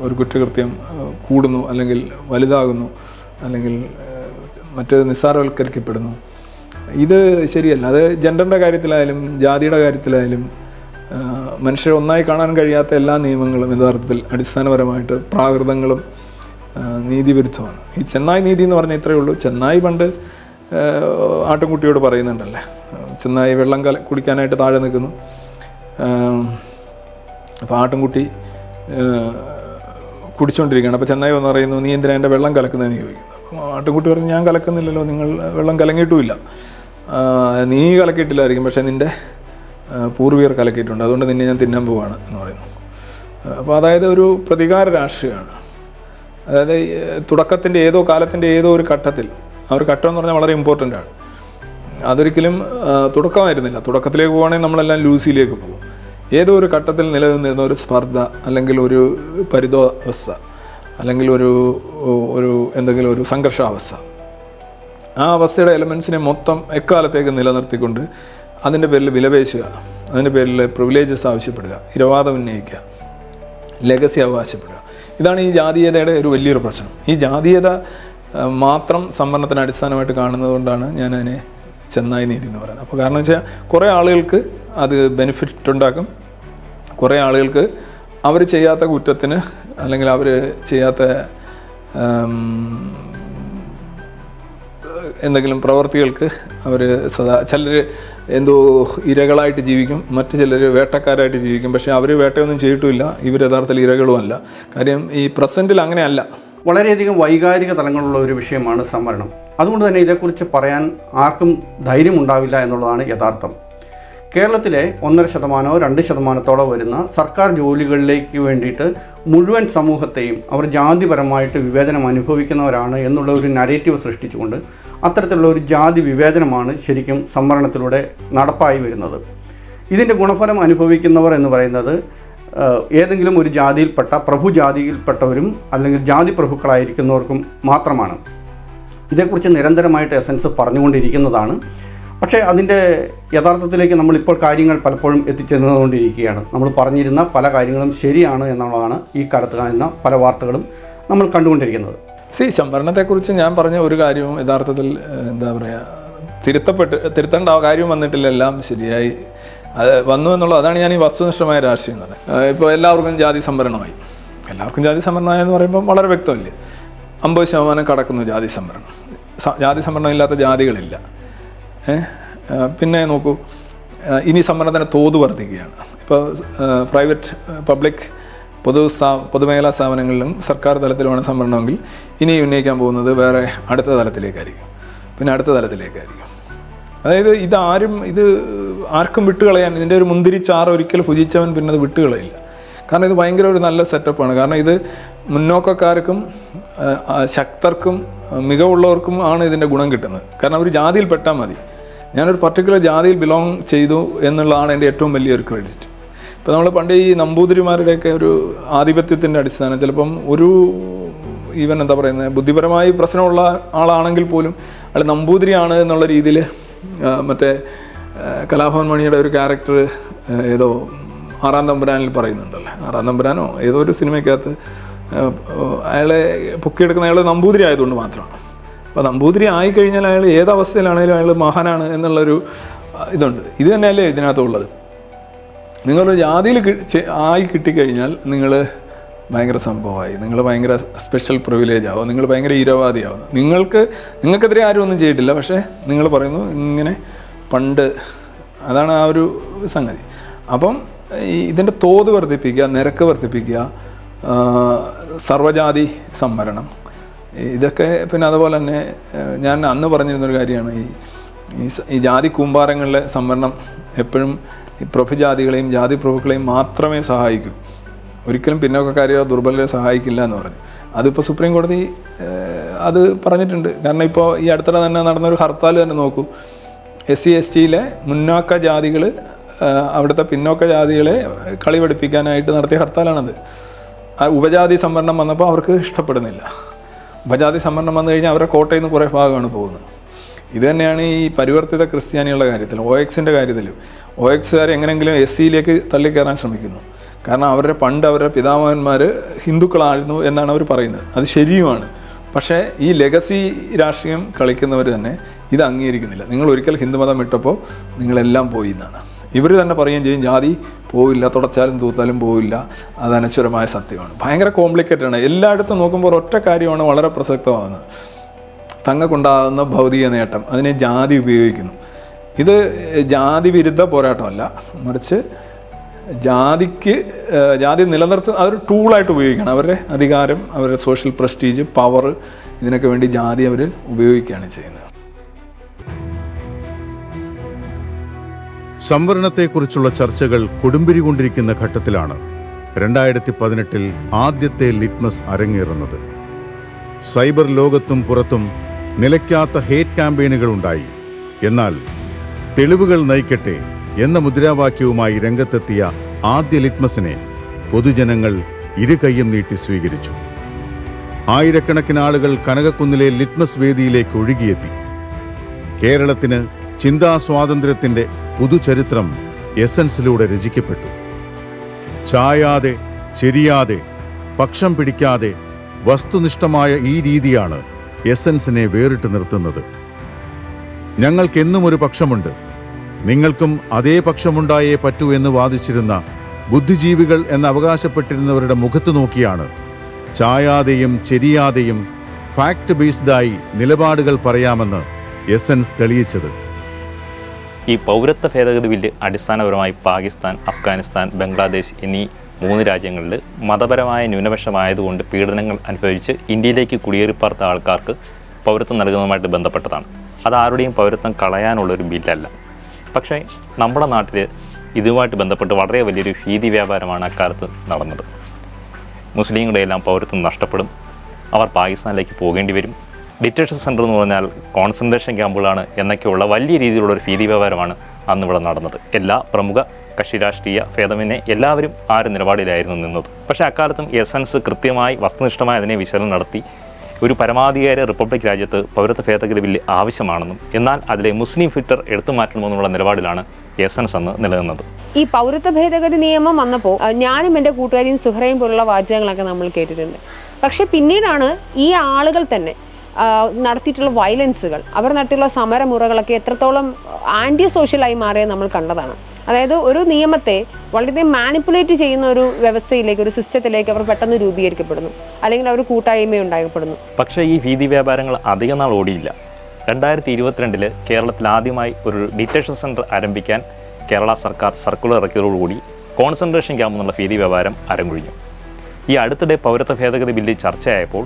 ഒരു കുറ്റകൃത്യം കൂടുന്നു, അല്ലെങ്കിൽ വലുതാകുന്നു, അല്ലെങ്കിൽ മറ്റേത് നിസ്സാരവൽക്കരിക്കപ്പെടുന്നു. ഇത് ശരിയല്ല. അത് ജെൻഡറിൻ്റെ കാര്യത്തിലായാലും ജാതിയുടെ കാര്യത്തിലായാലും മനുഷ്യരെ ഒന്നായി കാണാൻ കഴിയാത്ത എല്ലാ നിയമങ്ങളും യഥാർത്ഥത്തിൽ അടിസ്ഥാനപരമായിട്ട് പ്രാകൃതങ്ങളും നീതിവിരുദ്ധമാണ്. ഈ ചെന്നായ് നീതി എന്ന് പറഞ്ഞാൽ ഇത്രയേ ഉള്ളൂ. ചെന്നായ് പണ്ട് ആട്ടിൻകുട്ടിയോട് പറയുന്നുണ്ടല്ലേ, ചെന്നായ് വെള്ളം കുടിക്കാനായിട്ട് താഴെ നിൽക്കുന്നു. അപ്പോൾ ആട്ടിൻകുട്ടി കുടിച്ചുകൊണ്ടിരിക്കുകയാണ്. അപ്പോൾ ചെന്നായ് വന്ന് പറയുന്നു, നീ എന്തിനാ എൻ്റെ വെള്ളം കലക്കുന്നതെന്ന് ചോദിക്കുന്നു. അപ്പോൾ ആട്ടിൻകുട്ടി പറഞ്ഞു, ഞാൻ കലക്കുന്നില്ലല്ലോ, നിങ്ങൾ വെള്ളം കലങ്ങിയിട്ടുമില്ല. നീ കലക്കിയിട്ടില്ലായിരിക്കും, പക്ഷേ നിൻ്റെ പൂർവികർ കലക്കിയിട്ടുണ്ട്, അതുകൊണ്ട് നിന്നെ ഞാൻ തിന്നാൻ പോവാണ് എന്ന് പറയുന്നു. അപ്പോൾ അതായത് ഒരു പ്രതികാര രാഷ്ട്രീയമാണ്. അതായത് തുടക്കത്തിൻ്റെ ഏതോ കാലത്തിൻ്റെ ഏതോ ഒരു ഘട്ടത്തിൽ, ആ ഒരു ഘട്ടം എന്ന് പറഞ്ഞാൽ വളരെ ഇമ്പോർട്ടൻ്റ് ആണ്. അതൊരിക്കലും തുടക്കമായിരുന്നില്ല. തുടക്കത്തിലേക്ക് പോകുകയാണെങ്കിൽ നമ്മളെല്ലാം ലൂസിയിലേക്ക് പോകും. ഏതോ ഒരു ഘട്ടത്തിൽ നിലനിന്നിരുന്ന ഒരു സ്പർദ്ധ, അല്ലെങ്കിൽ ഒരു പരിതോവസ്ഥ, അല്ലെങ്കിൽ ഒരു എന്തെങ്കിലും ഒരു സംഘർഷാവസ്ഥ, ആ അവസ്ഥയുടെ എലമെൻസിനെ മൊത്തം എക്കാലത്തേക്ക് നിലനിർത്തിക്കൊണ്ട് അതിൻ്റെ പേരിൽ വിലപേശുക, അതിൻ്റെ പേരിൽ പ്രിവിലേജസ് ആവശ്യപ്പെടുക, ഇരവാദം ഉന്നയിക്കുക, ലെഗസി അവകാശപ്പെടുക. ഇതാണ് ഈ ജാതീയതയുടെ ഒരു വലിയൊരു പ്രശ്നം. ഈ ജാതീയത മാത്രം സംവരണത്തിന് അടിസ്ഥാനമായിട്ട് കാണുന്നത് കൊണ്ടാണ് ഞാനതിനെ ചെന്നായ് നീതി എന്ന് പറയുന്നത്. അപ്പോൾ കാരണം വെച്ചാൽ കുറേ ആളുകൾക്ക് അത് ബെനിഫിറ്റ് ഉണ്ടാക്കും, കുറേ ആളുകൾക്ക് അവർ ചെയ്യാത്ത കുറ്റത്തിന്, അല്ലെങ്കിൽ അവർ ചെയ്യാത്ത എന്തെങ്കിലും പ്രവർത്തികൾക്ക് അവർ ചിലർ എന്തോ ഇരകളായിട്ട് ജീവിക്കും, മറ്റു ചിലർ വേട്ടക്കാരായിട്ട് ജീവിക്കും. പക്ഷേ അവർ വേട്ടയൊന്നും ചെയ്തിട്ടുമില്ല, ഇവർ യഥാർത്ഥത്തിൽ ഇരകളുമല്ല. കാര്യം ഈ പ്രസൻറ്റിൽ അങ്ങനെയല്ല. വളരെയധികം വൈകാരിക തലങ്ങളുള്ള ഒരു വിഷയമാണ് സംവരണം. അതുകൊണ്ട് തന്നെ ഇതേക്കുറിച്ച് പറയാൻ ആർക്കും ധൈര്യമുണ്ടാവില്ല എന്നുള്ളതാണ് യഥാർത്ഥം. കേരളത്തിലെ 1.5% 2% വരുന്ന സർക്കാർ ജോലികളിലേക്ക് വേണ്ടിയിട്ട് മുഴുവൻ സമൂഹത്തെയും അവർ ജാതിപരമായിട്ട് വിവേചനം അനുഭവിക്കുന്നവരാണ് എന്നുള്ള ഒരു നരേറ്റീവ് സൃഷ്ടിച്ചുകൊണ്ട് അത്തരത്തിലുള്ള ഒരു ജാതി വിവേചനമാണ് ശരിക്കും സംവരണത്തിലൂടെ നടപ്പായി വരുന്നത്. ഇതിൻ്റെ ഗുണഫലം അനുഭവിക്കുന്നവർ എന്ന് പറയുന്നത് ഏതെങ്കിലും ഒരു ജാതിയിൽപ്പെട്ട പ്രഭുജാതിയിൽപ്പെട്ടവരും അല്ലെങ്കിൽ ജാതി പ്രഭുക്കളായിരിക്കുന്നവർക്കും മാത്രമാണ്. ഇതേക്കുറിച്ച് നിരന്തരമായിട്ട് എസൻസ് പറഞ്ഞുകൊണ്ടിരിക്കുന്നതാണ്. പക്ഷേ അതിൻ്റെ യഥാർത്ഥത്തിലേക്ക് നമ്മളിപ്പോൾ കാര്യങ്ങൾ പലപ്പോഴും എത്തിച്ചേർന്നുകൊണ്ടിരിക്കുകയാണ്. നമ്മൾ പറഞ്ഞിരുന്ന പല കാര്യങ്ങളും ശരിയാണ് എന്നുള്ളതാണ് ഈ കാലത്ത് കാണുന്ന പല വാർത്തകളും നമ്മൾ കണ്ടുകൊണ്ടിരിക്കുന്നത്. സംവരണത്തെക്കുറിച്ച് ഞാൻ പറഞ്ഞ ഒരു കാര്യവും യഥാർത്ഥത്തിൽ എന്താ പറയുക, തിരുത്തേണ്ട കാര്യവും വന്നിട്ടില്ല. എല്ലാം ശരിയായി അത് വന്നു എന്നുള്ളത്. അതാണ് ഞാൻ ഈ വസ്തുനിഷ്ഠമായ രാഷ്ട്രീയം എന്ന് പറയുന്നത്. ഇപ്പോൾ എല്ലാവർക്കും ജാതി സംവരണമായി. എല്ലാവർക്കും ജാതി സംവരണമായെന്ന് പറയുമ്പോൾ വളരെ വ്യക്തമല്ലേ. 50% കടക്കുന്നു ജാതി സംവരണം. ജാതി സംവരണം ഇല്ലാത്ത ജാതികളില്ല. പിന്നെ നോക്കൂ, ഇനി സംവരണത്തിൻ്റെ തോത് വർദ്ധിക്കുകയാണ്. ഇപ്പോൾ പ്രൈവറ്റ് പബ്ലിക് പൊതുമേഖലാ സ്ഥാപനങ്ങളിലും സർക്കാർ തലത്തിലുമാണ് സംവരണമെങ്കിൽ ഇനി ഉന്നയിക്കാൻ പോകുന്നത് വേറെ അടുത്ത തലത്തിലേക്കായിരിക്കും, പിന്നെ അടുത്ത തലത്തിലേക്കായിരിക്കും. അതായത് ഇത് ആർക്കും വിട്ടുകളയാൻ, ഇതിൻ്റെ ഒരു മുന്തിരി ചാറ് ഒരിക്കലും ഭുജിച്ചവൻ പിന്നെ അത് വിട്ടുകളയില്ല. കാരണം ഇത് ഭയങ്കര ഒരു നല്ല സെറ്റപ്പാണ്. കാരണം ഇത് മുന്നോക്കക്കാർക്കും ശക്തർക്കും മികവുള്ളവർക്കും ആണ് ഇതിൻ്റെ ഗുണം കിട്ടുന്നത്. കാരണം ഒരു ജാതിയിൽ പെട്ടാൽ മതി, ഞാനൊരു പർട്ടിക്കുലർ ജാതിയിൽ ബിലോങ് ചെയ്തു എന്നുള്ളതാണ് എൻ്റെ ഏറ്റവും വലിയൊരു ക്രെഡിറ്റ്. ഇപ്പോൾ നമ്മൾ പണ്ട് ഈ നമ്പൂതിരിമാരുടെയൊക്കെ ഒരു ആധിപത്യത്തിൻ്റെ അടിസ്ഥാനം ചിലപ്പം ഒരു ഈവൻ എന്താ പറയുന്നത് ബുദ്ധിപരമായി പ്രശ്നമുള്ള ആളാണെങ്കിൽ പോലും അയാൾ നമ്പൂതിരിയാണ് എന്നുള്ള രീതിയിൽ മറ്റേ കലാഭവൻ മണിയുടെ ഒരു ക്യാരക്ടർ ഏതോ 6-ാം തമ്പുരാനിൽ പറയുന്നുണ്ടല്ലോ, 6-ാം തമ്പുരാനോ ഏതോ ഒരു സിനിമയ്ക്കകത്ത് അയാളെ പൊക്കിയെടുക്കുന്ന അയാൾ നമ്പൂതിരി ആയതുകൊണ്ട് മാത്രമാണ്. അപ്പോൾ നമ്പൂതിരി ആയിക്കഴിഞ്ഞാൽ അയാൾ ഏതവസ്ഥയിലാണെങ്കിലും അയാൾ മഹാനാണ് എന്നുള്ളൊരു ഇതുണ്ട്. ഇത് തന്നെയല്ലേ ഇതിനകത്തുള്ളത്. നിങ്ങളൊരു ജാതിയിൽ ആയി കിട്ടിക്കഴിഞ്ഞാൽ നിങ്ങൾ ഭയങ്കര സംഭവമായി, നിങ്ങൾ ഭയങ്കര സ്പെഷ്യൽ പ്രിവിലേജ് ആവും, നിങ്ങൾ ഭയങ്കര ഇരവാദിയാവും. നിങ്ങൾക്കെതിരെ ആരും ഒന്നും ചെയ്തിട്ടില്ല, പക്ഷേ നിങ്ങൾ പറയുന്നു ഇങ്ങനെ പണ്ട്. അതാണ് ആ ഒരു സംഗതി. അപ്പം ഇതിൻ്റെ തോത് വർദ്ധിപ്പിക്കുക, നിരക്ക് വർദ്ധിപ്പിക്കുക, സർവ്വജാതി സംവരണം, ഇതൊക്കെ. പിന്നെ അതുപോലെ തന്നെ ഞാൻ അന്ന് പറഞ്ഞിരുന്നൊരു കാര്യമാണ്, ഈ ജാതി കൂമ്പാരങ്ങളിലെ സംവരണം എപ്പോഴും ഈ പ്രഭുജാതികളെയും ജാതി പ്രഭുക്കളെയും മാത്രമേ സഹായിക്കൂ, ഒരിക്കലും പിന്നോക്കക്കാരെയോ ദുർബലരെയോ സഹായിക്കില്ല എന്ന് പറഞ്ഞു. അതിപ്പോൾ സുപ്രീം കോടതി അത് പറഞ്ഞിട്ടുണ്ട്. കാരണം ഇപ്പോൾ ഈ അടുത്തിടെ തന്നെ നടന്നൊരു ഹർത്താൽ തന്നെ നോക്കൂ, SC/STയിലെ മുന്നാക്ക ജാതികൾ അവിടുത്തെ പിന്നോക്ക ജാതികളെ കളി പഠിപ്പിക്കാനായിട്ട് നടത്തിയ ഹർത്താലാണത്. ഉപജാതി സംവരണം വന്നപ്പോൾ അവർക്ക് ഇഷ്ടപ്പെടുന്നില്ല. ഉപജാതി സംവരണം വന്നു കഴിഞ്ഞാൽ അവരുടെ കോട്ടയിൽ നിന്ന് കുറേ ഭാഗമാണ് പോകുന്നത്. ഇത് തന്നെയാണ് ഈ പരിവർത്തിത ക്രിസ്ത്യാനികളുടെ കാര്യത്തിൽ, OXൻ്റെ കാര്യത്തിലും. OXകാർ എങ്ങനെയെങ്കിലും SCയിലേക്ക് തള്ളിക്കയറാൻ ശ്രമിക്കുന്നു. കാരണം അവരുടെ പിതാമഹന്മാർ ഹിന്ദുക്കളായിരുന്നു എന്നാണ് അവർ പറയുന്നത്. അത് ശരിയുമാണ്. പക്ഷേ ഈ ലെഗസി രാഷ്ട്രീയം കളിക്കുന്നവർ തന്നെ ഇത് അംഗീകരിക്കുന്നില്ല. നിങ്ങൾ ഒരിക്കൽ ഹിന്ദുമതം വിട്ടപ്പോൾ നിങ്ങളെല്ലാം പോയി എന്നാണ് ഇവർ തന്നെ പറയുകയും ചെയ്യും. ജാതി പോവില്ല, തുടച്ചാലും തൂത്താലും പോവില്ല, അത് അനശ്വരമായ സത്യമാണ്. ഭയങ്കര കോംപ്ലിക്കേറ്റഡ് ആണ്. എല്ലായിടത്തും നോക്കുമ്പോൾ ഒറ്റ കാര്യമാണ് വളരെ പ്രസക്തമാകുന്നത്, തങ്ങൾക്കുണ്ടാകുന്ന ഭൗതിക നേട്ടം. അതിനെ ജാതി ഉപയോഗിക്കുന്നു. ഇത് ജാതി വിരുദ്ധ പോരാട്ടമല്ല, മറിച്ച് ജാതി നിലനിർത്തുന്ന അതൊരു ടൂളായിട്ട് ഉപയോഗിക്കണം. അവരുടെ അധികാരം, അവരുടെ സോഷ്യൽ പ്രസ്റ്റീജ്, പവർ, ഇതിനൊക്കെ വേണ്ടി ജാതി അവർ ഉപയോഗിക്കുകയാണ് ചെയ്യുന്നത്. സംവരണത്തെക്കുറിച്ചുള്ള ചർച്ചകൾ കൊടുമ്പിരി കൊണ്ടിരിക്കുന്ന ഘട്ടത്തിലാണ് 2018 ആദ്യത്തെ ലിറ്റ്മസ് അരങ്ങേറുന്നത്. സൈബർ ലോകത്തും പുറത്തും നിലയ്ക്കാത്ത ഹേറ്റ് ക്യാമ്പയിനുകൾ ഉണ്ടായി. എന്നാൽ തെളിവുകൾ നയിക്കട്ടെ എന്ന മുദ്രാവാക്യവുമായി രംഗത്തെത്തിയ ആദ്യ ലിറ്റ്മസിനെ പൊതുജനങ്ങൾ ഇരുകൈയും നീട്ടി സ്വീകരിച്ചു. ആയിരക്കണക്കിന് ആളുകൾ കനകക്കുന്നിലെ ലിറ്റ്മസ് വേദിയിലേക്ക് ഒഴുകിയെത്തി. കേരളത്തിന് ചിന്താസ്വാതന്ത്ര്യത്തിൻ്റെ പുതുചരിത്രം എസൻസിലൂടെ രചിക്കപ്പെട്ടു. ചായാതെ, ചെരിയാതെ, പക്ഷം പിടിക്കാതെ വസ്തുനിഷ്ഠമായ ഈ രീതിയാണ് എസൻസിനെ വേറിട്ട് നിർത്തുന്നത്. ഞങ്ങൾക്കെന്നും ഒരു പക്ഷമുണ്ട്, നിങ്ങൾക്കും അതേ പക്ഷമുണ്ടായേ പറ്റൂ എന്ന് വാദിച്ചിരുന്ന ബുദ്ധിജീവികൾ എന്ന് അവകാശപ്പെട്ടിരുന്നവരുടെ മുഖത്ത് നോക്കിയാണ് ചായാതെയും ചെരിയാതെയും ഫാക്ട് ബേസ്ഡായി നിലപാടുകൾ പറയാമെന്ന് എസൻസ് തെളിയിച്ചത്. ഈ പൗരത്വ ഭേദഗതി ബില്ല് അടിസ്ഥാനപരമായി പാകിസ്ഥാൻ, അഫ്ഗാനിസ്ഥാൻ, ബംഗ്ലാദേശ് എന്നീ 3 രാജ്യങ്ങളിൽ മതപരമായ ന്യൂനപക്ഷമായതുകൊണ്ട് പീഡനങ്ങൾ അനുഭവിച്ച് ഇന്ത്യയിലേക്ക് കുടിയേറിപ്പാർത്ത ആൾക്കാർക്ക് പൗരത്വം നൽകുന്നതുമായിട്ട് ബന്ധപ്പെട്ടതാണ്. അത് ആരുടെയും പൗരത്വം കളയാനുള്ളൊരു ബില്ലല്ല. പക്ഷേ നമ്മുടെ നാട്ടിൽ ഇതുമായിട്ട് ബന്ധപ്പെട്ട് വളരെ വലിയൊരു ഭീതി വ്യാപാരമാണ് അക്കാലത്ത് നടന്നത്. മുസ്ലിങ്ങളുടെ എല്ലാം പൗരത്വം നഷ്ടപ്പെടും, അവർ പാകിസ്ഥാനിലേക്ക് പോകേണ്ടി വരും, ഡിറ്റൻഷൻ സെൻ്റർ എന്ന് പറഞ്ഞാൽ കോൺസെൻട്രേഷൻ ക്യാമ്പുകളാണ് എന്നൊക്കെയുള്ള വലിയ രീതിയിലുള്ള ഒരു ഭീതി വ്യാപാരമാണ് അന്നിവിടെ നടന്നത്. എല്ലാ പ്രമുഖ കക്ഷി രാഷ്ട്രീയ ഭേദമന്യേ എല്ലാവരും ആ ഒരു നിലപാടിലായിരുന്നു നിന്നത്. പക്ഷേ അക്കാലത്തും എസൻസ് കൃത്യമായി വസ്തുനിഷ്ഠമായി അതിനെ വിശകലനം നടത്തി ഒരു പരമാധികാര റിപ്പബ്ലിക് രാജ്യത്ത് പൗരത്വ ഭേദഗതി ബില്ല് ആവശ്യമാണെന്നും എന്നാൽ അതിലെ മുസ്ലിം ഫിൽറ്റർ എടുത്തു മാറ്റണമെന്നുള്ള നിലപാടിലാണ് എസൻസ് അന്ന് നിലനിന്നത്. ഈ പൗരത്വ ഭേദഗതി നിയമം വന്നപ്പോൾ ഞാനും എൻ്റെ കൂട്ടുകാരിയും സുഹറയും പോലുള്ള വാചകങ്ങളൊക്കെ നമ്മൾ കേട്ടിട്ടുണ്ട്. പക്ഷെ പിന്നീടാണ് ഈ ആളുകൾ തന്നെ നടത്തിയിട്ടുള്ള വയലൻസുകൾ, അവർ നടത്തിയിട്ടുള്ള സമരമുറകളൊക്കെ എത്രത്തോളം ആൻറ്റി സോഷ്യലായി മാറിയത് നമ്മൾ കണ്ടതാണ്. അതായത് ഒരു നിയമത്തെ വളരെ മാനിപ്പുലേറ്റ് ചെയ്യുന്ന ഒരു വ്യവസ്ഥയിലേക്ക്, ഒരു സിസ്റ്റത്തിലേക്ക് അവർ പെട്ടെന്ന് രൂപീകരിക്കപ്പെടുന്നു, അല്ലെങ്കിൽ അവർ കൂട്ടായ്മ ഉണ്ടാക്കപ്പെടുന്നു. പക്ഷേ ഈ ഭീതി വ്യാപാരങ്ങൾ അധികം നാൾ ഓടിയില്ല. 2022 കേരളത്തിൽ ആദ്യമായി ഒരു ഡിറ്റൻഷൻ സെൻറ്റർ ആരംഭിക്കാൻ കേരള സർക്കാർ സർക്കുലർ ഇറക്കിയതോടുകൂടി കോൺസെൻട്രേഷൻ ക്യാമ്പ് എന്നുള്ള ഭീതി വ്യവഹാരം അരങ്ങൊഴിഞ്ഞു. ഈ അടുത്തിടെ പൗരത്വ ഭേദഗതി ബില്ല് ചർച്ചയായപ്പോൾ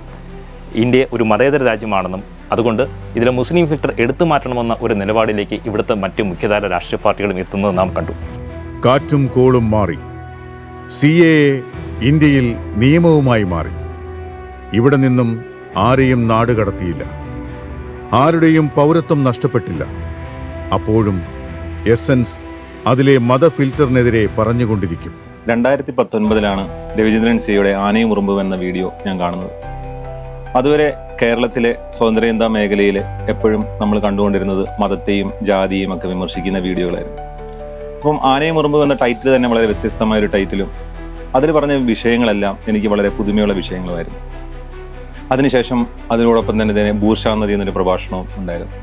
ഇന്ത്യ ഒരു മതേതര രാജ്യമാണെന്നും അതുകൊണ്ട് ഇതിലെ മുസ്ലിം ഫിൽറ്റർ എടുത്തു മാറ്റണമെന്ന ഒരു നിലപാടിലേക്ക് ഇവിടുത്തെ മറ്റ് മുഖ്യധാര രാഷ്ട്രീയ പാർട്ടികളും എത്തുന്നത് നാം കണ്ടു. കാറ്റും കോളും മാറി. CAA ഇന്ത്യയിൽ നിയമവുമായി മാറി. ഇവിടെ നിന്നും ആരെയും നാട് കടത്തിയില്ല, ആരുടെയും പൗരത്വം നഷ്ടപ്പെട്ടില്ല. അപ്പോഴും എസൻസ് അതിലെ മത ഫിൽറ്ററിനെതിരെ പറഞ്ഞുകൊണ്ടിരിക്കും. 2019 രവിചന്ദ്രൻ സിയുടെ ആനയും ഉറുമ്പും എന്ന വീഡിയോ ഞാൻ കാണുന്നത്. അതുവരെ കേരളത്തിലെ സ്വാതന്ത്ര്യ മേഖലയിൽ എപ്പോഴും നമ്മൾ കണ്ടുകൊണ്ടിരുന്നത് മതത്തെയും ജാതിയെയും ഒക്കെ വിമർശിക്കുന്ന വീഡിയോകളായിരുന്നു. അപ്പം ആനയും ഉറുമ്പും എന്ന ടൈറ്റിൽ തന്നെ വളരെ വ്യത്യസ്തമായൊരു ടൈറ്റിലും അതിൽ പറഞ്ഞ വിഷയങ്ങളെല്ലാം എനിക്ക് വളരെ പുതുമയുള്ള വിഷയങ്ങളുമായിരുന്നു. അതിനുശേഷം അതിനോടൊപ്പം തന്നെ ബൂർഷാ നദി എന്നൊരു പ്രഭാഷണവും ഉണ്ടായിരുന്നു.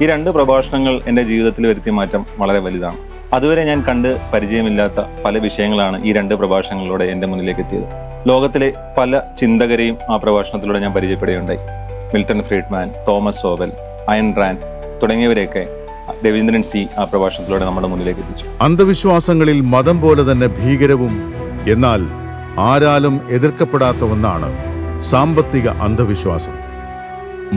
ഈ 2 പ്രഭാഷണങ്ങൾ എൻ്റെ ജീവിതത്തിൽ വരുത്തിയ മാറ്റം വളരെ വലുതാണ്. അതുവരെ ഞാൻ കണ്ട് പരിചയമില്ലാത്ത പല വിഷയങ്ങളാണ് ഈ 2 പ്രഭാഷണങ്ങളിലൂടെ എൻ്റെ മുന്നിലേക്ക് എത്തിയത്. ലോകത്തിലെ പല ചിന്തകരെയും ആ പ്രഭാഷണത്തിലൂടെ ഞാൻ പരിചയപ്പെടുകയുണ്ടായി. മിൽട്ടൺ ഫ്രീഡ്മാൻ, തോമസ് സോവൽ, അയൻ റാൻഡ് തുടങ്ങിയവരെയൊക്കെ രവീന്ദ്രൻ സി ആ പ്രഭാഷണത്തിലൂടെ നമ്മുടെ മുന്നിലേക്ക് എത്തിച്ചു. അന്ധവിശ്വാസങ്ങളിൽ മതം പോലെ തന്നെ ഭീകരവും എന്നാൽ ആരാലും എതിർക്കപ്പെടാത്ത ഒന്നാണ് സാമ്പത്തിക അന്ധവിശ്വാസം.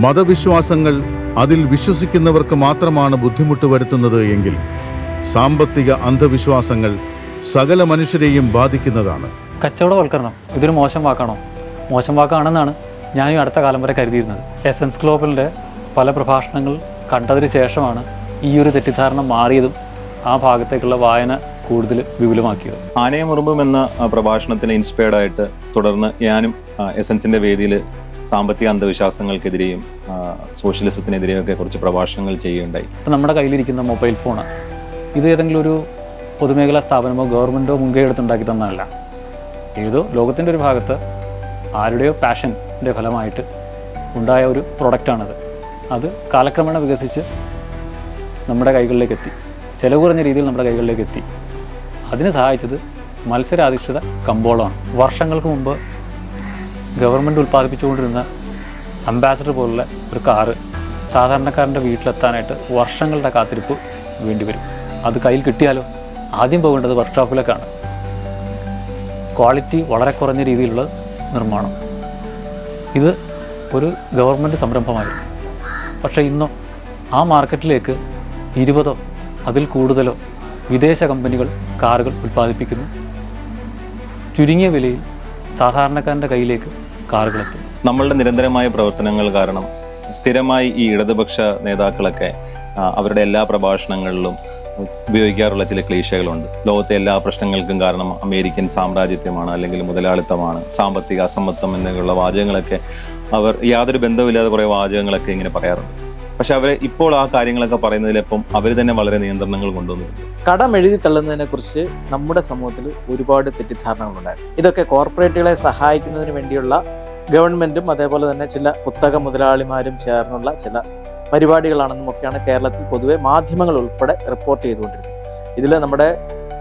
മതവിശ്വാസങ്ങൾ അതിൽ വിശ്വസിക്കുന്നവർക്ക് മാത്രമാണ് ബുദ്ധിമുട്ട് വരുത്തുന്നത് എങ്കിൽ സാമ്പത്തിക അന്ധവിശ്വാസങ്ങൾ സകല മനുഷ്യരെയും ബാധിക്കുന്നതാണ്. കച്ചവടവൽക്കരണം ഇതൊരു മോശം വാക്കാണോ? മോശം വാക്കാണെന്നാണ് ഞാനും അടുത്ത കാലം വരെ കരുതിയിരുന്നത്. എസൻസ് ഗ്ലോബലിൻ്റെ പല പ്രഭാഷണങ്ങൾ കണ്ടതിന് ശേഷമാണ് ഈ ഒരു തെറ്റിദ്ധാരണ മാറിയതും ആ ഭാഗത്തേക്കുള്ള വായന കൂടുതൽ വിപുലമാക്കിയത്. ആനയും ഉറുമ്പും എന്ന പ്രഭാഷണത്തിന് ഇൻസ്പയർഡ് ആയിട്ട് തുടർന്ന് ഞാനും എസൻസിൻ്റെ വേദിയിൽ സാമ്പത്തിക അന്ധവിശ്വാസങ്ങൾക്കെതിരെയും സോഷ്യലിസത്തിനെതിരെയും ഒക്കെ കുറച്ച് പ്രഭാഷണങ്ങൾ ചെയ്യുകയുണ്ടായി. ഇപ്പം നമ്മുടെ കയ്യിലിരിക്കുന്ന മൊബൈൽ ഫോണ് ഇത് ഏതെങ്കിലും ഒരു പൊതുമേഖലാ സ്ഥാപനമോ ഗവൺമെൻറ്റോ മുൻകൈ എടുത്തുണ്ടാക്കി തന്നതല്ല. ഏതോ ലോകത്തിൻ്റെ ഒരു ഭാഗത്ത് ആരുടെയോ പാഷൻ്റെ ഫലമായിട്ട് ഉണ്ടായ ഒരു പ്രൊഡക്റ്റാണത്. അത് കാലക്രമേണ വികസിച്ച് നമ്മുടെ കൈകളിലേക്ക് എത്തി, ചിലവ് കുറഞ്ഞ രീതിയിൽ നമ്മുടെ കൈകളിലേക്ക് എത്തി. അതിന് സഹായിച്ചത് മത്സരാധിഷ്ഠിത കമ്പോളമാണ്. വർഷങ്ങൾക്ക് മുമ്പ് ഗവൺമെൻറ് ഉൽപ്പാദിപ്പിച്ചുകൊണ്ടിരുന്ന അംബാസഡർ പോലുള്ള ഒരു കാറ് സാധാരണക്കാരൻ്റെ വീട്ടിലെത്താനായിട്ട് വർഷങ്ങളുടെ കാത്തിരിപ്പ് വേണ്ടിവരും. അത് കയ്യിൽ കിട്ടിയാലോ ആദ്യം പോകേണ്ടത് വർക്ക്ഷോപ്പിലേക്കാണ്. ക്വാളിറ്റി വളരെ കുറഞ്ഞ രീതിയിലുള്ള നിർമ്മാണം. ഇത് ഒരു ഗവൺമെൻറ് സംരംഭമായിരുന്നു. പക്ഷേ ഇന്നോ ആ മാർക്കറ്റിലേക്ക് 20 അതിൽ കൂടുതലോ വിദേശ കമ്പനികൾ കാറുകൾ ഉൽപ്പാദിപ്പിക്കുന്നു. ചുരുങ്ങിയ വിലയിൽ സാധാരണക്കാരൻ്റെ കയ്യിലേക്ക് കാറുകളെത്തും. നമ്മളുടെ നിരന്തരമായ പ്രവർത്തനങ്ങൾ കാരണം സ്ഥിരമായി ഈ ഇടതുപക്ഷ നേതാക്കളൊക്കെ അവരുടെ എല്ലാ പ്രഭാഷണങ്ങളിലും ഉപയോഗിക്കാറുള്ള ചില ക്ലീശകളുണ്ട്. ലോകത്തെ എല്ലാ പ്രശ്നങ്ങൾക്കും കാരണം അമേരിക്കൻ സാമ്രാജ്യത്വമാണ്, അല്ലെങ്കിൽ മുതലാളിത്തമാണ്, സാമ്പത്തിക അസമത്വം എന്നൊക്കെയുള്ള വാചകങ്ങളൊക്കെ അവർ യാതൊരു ബന്ധവുമില്ലാതെ കുറേ വാചകങ്ങളൊക്കെ ഇങ്ങനെ പറയാറുണ്ട്. പക്ഷെ അവർ ഇപ്പോൾ ആ കാര്യങ്ങളൊക്കെ പറയുന്നതിലൊപ്പം അവർ തന്നെ വളരെ നിയന്ത്രണങ്ങൾ കൊണ്ടുവന്നിട്ടുണ്ട്. കടം എഴുതി തള്ളുന്നതിനെ കുറിച്ച് നമ്മുടെ സമൂഹത്തിൽ ഒരുപാട് തെറ്റിദ്ധാരണകളുണ്ടായിരുന്നു. ഇതൊക്കെ കോർപ്പറേറ്റുകളെ സഹായിക്കുന്നതിന് വേണ്ടിയുള്ള ഗവൺമെൻറ്റും അതേപോലെ തന്നെ ചില കുത്തക മുതലാളിമാരും ചേർന്നുള്ള ചില പരിപാടികളാണെന്നും ഒക്കെയാണ് കേരളത്തിൽ പൊതുവെ മാധ്യമങ്ങൾ ഉൾപ്പെടെ റിപ്പോർട്ട് ചെയ്തുകൊണ്ടിരുന്നത്. ഇതിൽ നമ്മുടെ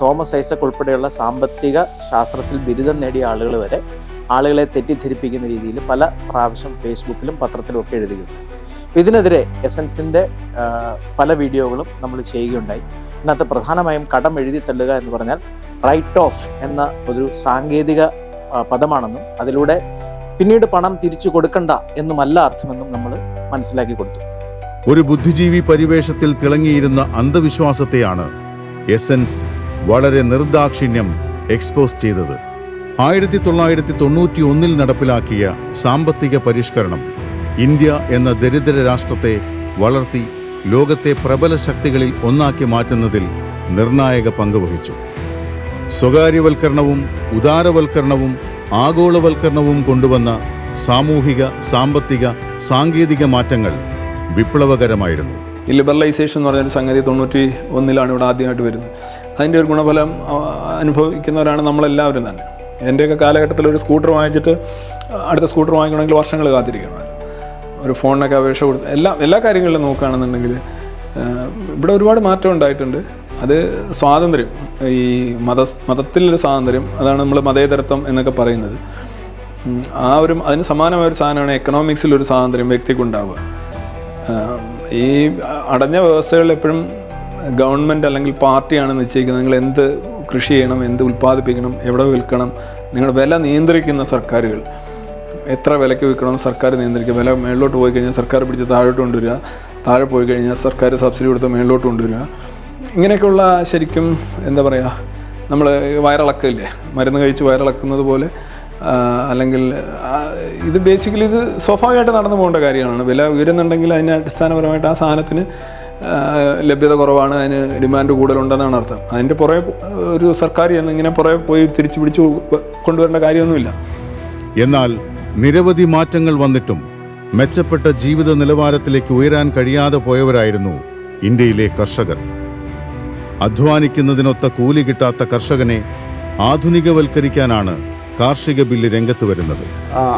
തോമസ് ഐസക് ഉൾപ്പെടെയുള്ള സാമ്പത്തിക ശാസ്ത്രത്തിൽ ബിരുദം നേടിയ ആളുകൾ വരെ ആളുകളെ തെറ്റിദ്ധരിപ്പിക്കുന്ന രീതിയിൽ പല പ്രാവശ്യം ഫേസ്ബുക്കിലും പത്രത്തിലും ഒക്കെ എഴുതുകയുണ്ട്. ഇതിനെതിരെ എസൻസിൻ്റെ പല വീഡിയോകളും നമ്മൾ ചെയ്യുകയുണ്ടായി. ഇതിനകത്ത് പ്രധാനമായും കടം എഴുതി തള്ളുക എന്ന് പറഞ്ഞാൽ റൈറ്റ് ഓഫ് എന്ന ഒരു സാങ്കേതിക പദമാണെന്നും അതിലൂടെ പിന്നീട് പണം തിരിച്ചു കൊടുക്കണ്ട എന്നുമല്ല അർത്ഥമെന്നും നമ്മൾ മനസ്സിലാക്കി കൊടുത്തു. ഒരു ബുദ്ധിജീവി പരിവേഷത്തിൽ തിളങ്ങിയിരുന്ന അന്ധവിശ്വാസത്തെയാണ് എസൻസ് വളരെ നിർദാക്ഷിണ്യം എക്സ്പോസ് ചെയ്തത്. 1991 നടപ്പിലാക്കിയ സാമ്പത്തിക പരിഷ്കരണം ഇന്ത്യ എന്ന ദരിദ്ര രാഷ്ട്രത്തെ വളർത്തി ലോകത്തെ പ്രബല ശക്തികളിൽ ഒന്നാക്കി മാറ്റുന്നതിൽ നിർണായക പങ്കുവഹിച്ചു. സ്വകാര്യവൽക്കരണവും ഉദാരവൽക്കരണവും ആഗോളവൽക്കരണവും കൊണ്ടുവന്ന സാമൂഹിക, സാമ്പത്തിക, സാങ്കേതിക മാറ്റങ്ങൾ വിപ്ലവകരമായിരുന്നു. ഈ ലിബറലൈസേഷൻ എന്ന് പറഞ്ഞൊരു സംഗതി 91 ഇവിടെ ആദ്യമായിട്ട് വരുന്നത്. അതിൻ്റെ ഒരു ഗുണഫലം അനുഭവിക്കുന്നവരാണ് നമ്മളെല്ലാവരും തന്നെ. എൻ്റെയൊക്കെ കാലഘട്ടത്തിൽ ഒരു സ്കൂട്ടർ വാങ്ങിച്ചിട്ട് അടുത്ത സ്കൂട്ടർ വാങ്ങിക്കണമെങ്കിൽ വർഷങ്ങൾ കാത്തിരിക്കണം. ഒരു ഫോണിനൊക്കെ അപേക്ഷ കൊടുത്ത് എല്ലാ കാര്യങ്ങളിലും നോക്കുകയാണെന്നുണ്ടെങ്കിൽ ഇവിടെ ഒരുപാട് മാറ്റം ഉണ്ടായിട്ടുണ്ട്. അത് സ്വാതന്ത്ര്യം, ഈ മതത്തിലൊരു സ്വാതന്ത്ര്യം, അതാണ് നമ്മൾ മതേതരത്വം എന്നൊക്കെ പറയുന്നത്. അതിന് സമാനമായ ഒരു സാധനമാണ് എക്കണോമിക്സിലൊരു സ്വാതന്ത്ര്യം വ്യക്തിക്കുണ്ടാവുക. ഈ അടഞ്ഞ വ്യവസ്ഥകളിൽ എപ്പോഴും ഗവൺമെൻറ് അല്ലെങ്കിൽ പാർട്ടിയാണ് നിശ്ചയിക്കുന്നത് നിങ്ങൾ എന്ത് കൃഷി ചെയ്യണം, എന്ത് ഉൽപ്പാദിപ്പിക്കണം, എവിടെ വിൽക്കണം. നിങ്ങളുടെ വില നിയന്ത്രിക്കുന്ന സർക്കാരുകൾ, എത്ര വിലയ്ക്ക് വിൽക്കണം സർക്കാർ നിയന്ത്രിക്കുക. വില മേളിലോട്ട് പോയി കഴിഞ്ഞാൽ സർക്കാർ പിടിച്ച് താഴോട്ട് കൊണ്ടുവരിക, താഴെ പോയി കഴിഞ്ഞാൽ സർക്കാർ സബ്സിഡി കൊടുത്ത് മേളിലോട്ട് കൊണ്ടുവരിക. ഇങ്ങനെയൊക്കെയുള്ള ശരിക്കും എന്താ പറയുക, നമ്മൾ വയറിളക്കില്ലേ, മരുന്ന് കഴിച്ച് വയറിളക്കുന്നത് പോലെ. അല്ലെങ്കിൽ ഇത് ബേസിക്കലി ഇത് സ്വാഭാവികമായിട്ട് നടന്നു പോകേണ്ട കാര്യമാണ്. വില ഉയരുന്നുണ്ടെങ്കിൽ അതിന് അടിസ്ഥാനപരമായിട്ട് ആ സാധനത്തിന് ലഭ്യത കുറവാണ്, അതിന് ഡിമാൻഡ് കൂടുതലുണ്ടെന്നാണ് അർത്ഥം. അതിൻ്റെ പുറകെ ഒരു സർക്കാർ എന്നിങ്ങനെ പുറകെ പോയി തിരിച്ചു പിടിച്ചു കൊണ്ടുവരേണ്ട കാര്യമൊന്നുമില്ല. എന്നാൽ നിരവധി മാറ്റങ്ങൾ വന്നിട്ടും മെച്ചപ്പെട്ട ജീവിത നിലവാരത്തിലേക്ക് ഉയരാൻ കഴിയാതെ പോയവരായിരുന്നു ഇന്ത്യയിലെ കർഷകർ. അധ്വാനിക്കുന്നതിനൊത്ത കൂലി കിട്ടാത്ത കർഷകനെ ആധുനികവൽക്കരിക്കാനാണ് കാർഷിക ബില്ല് രംഗത്ത് വരുന്നത്.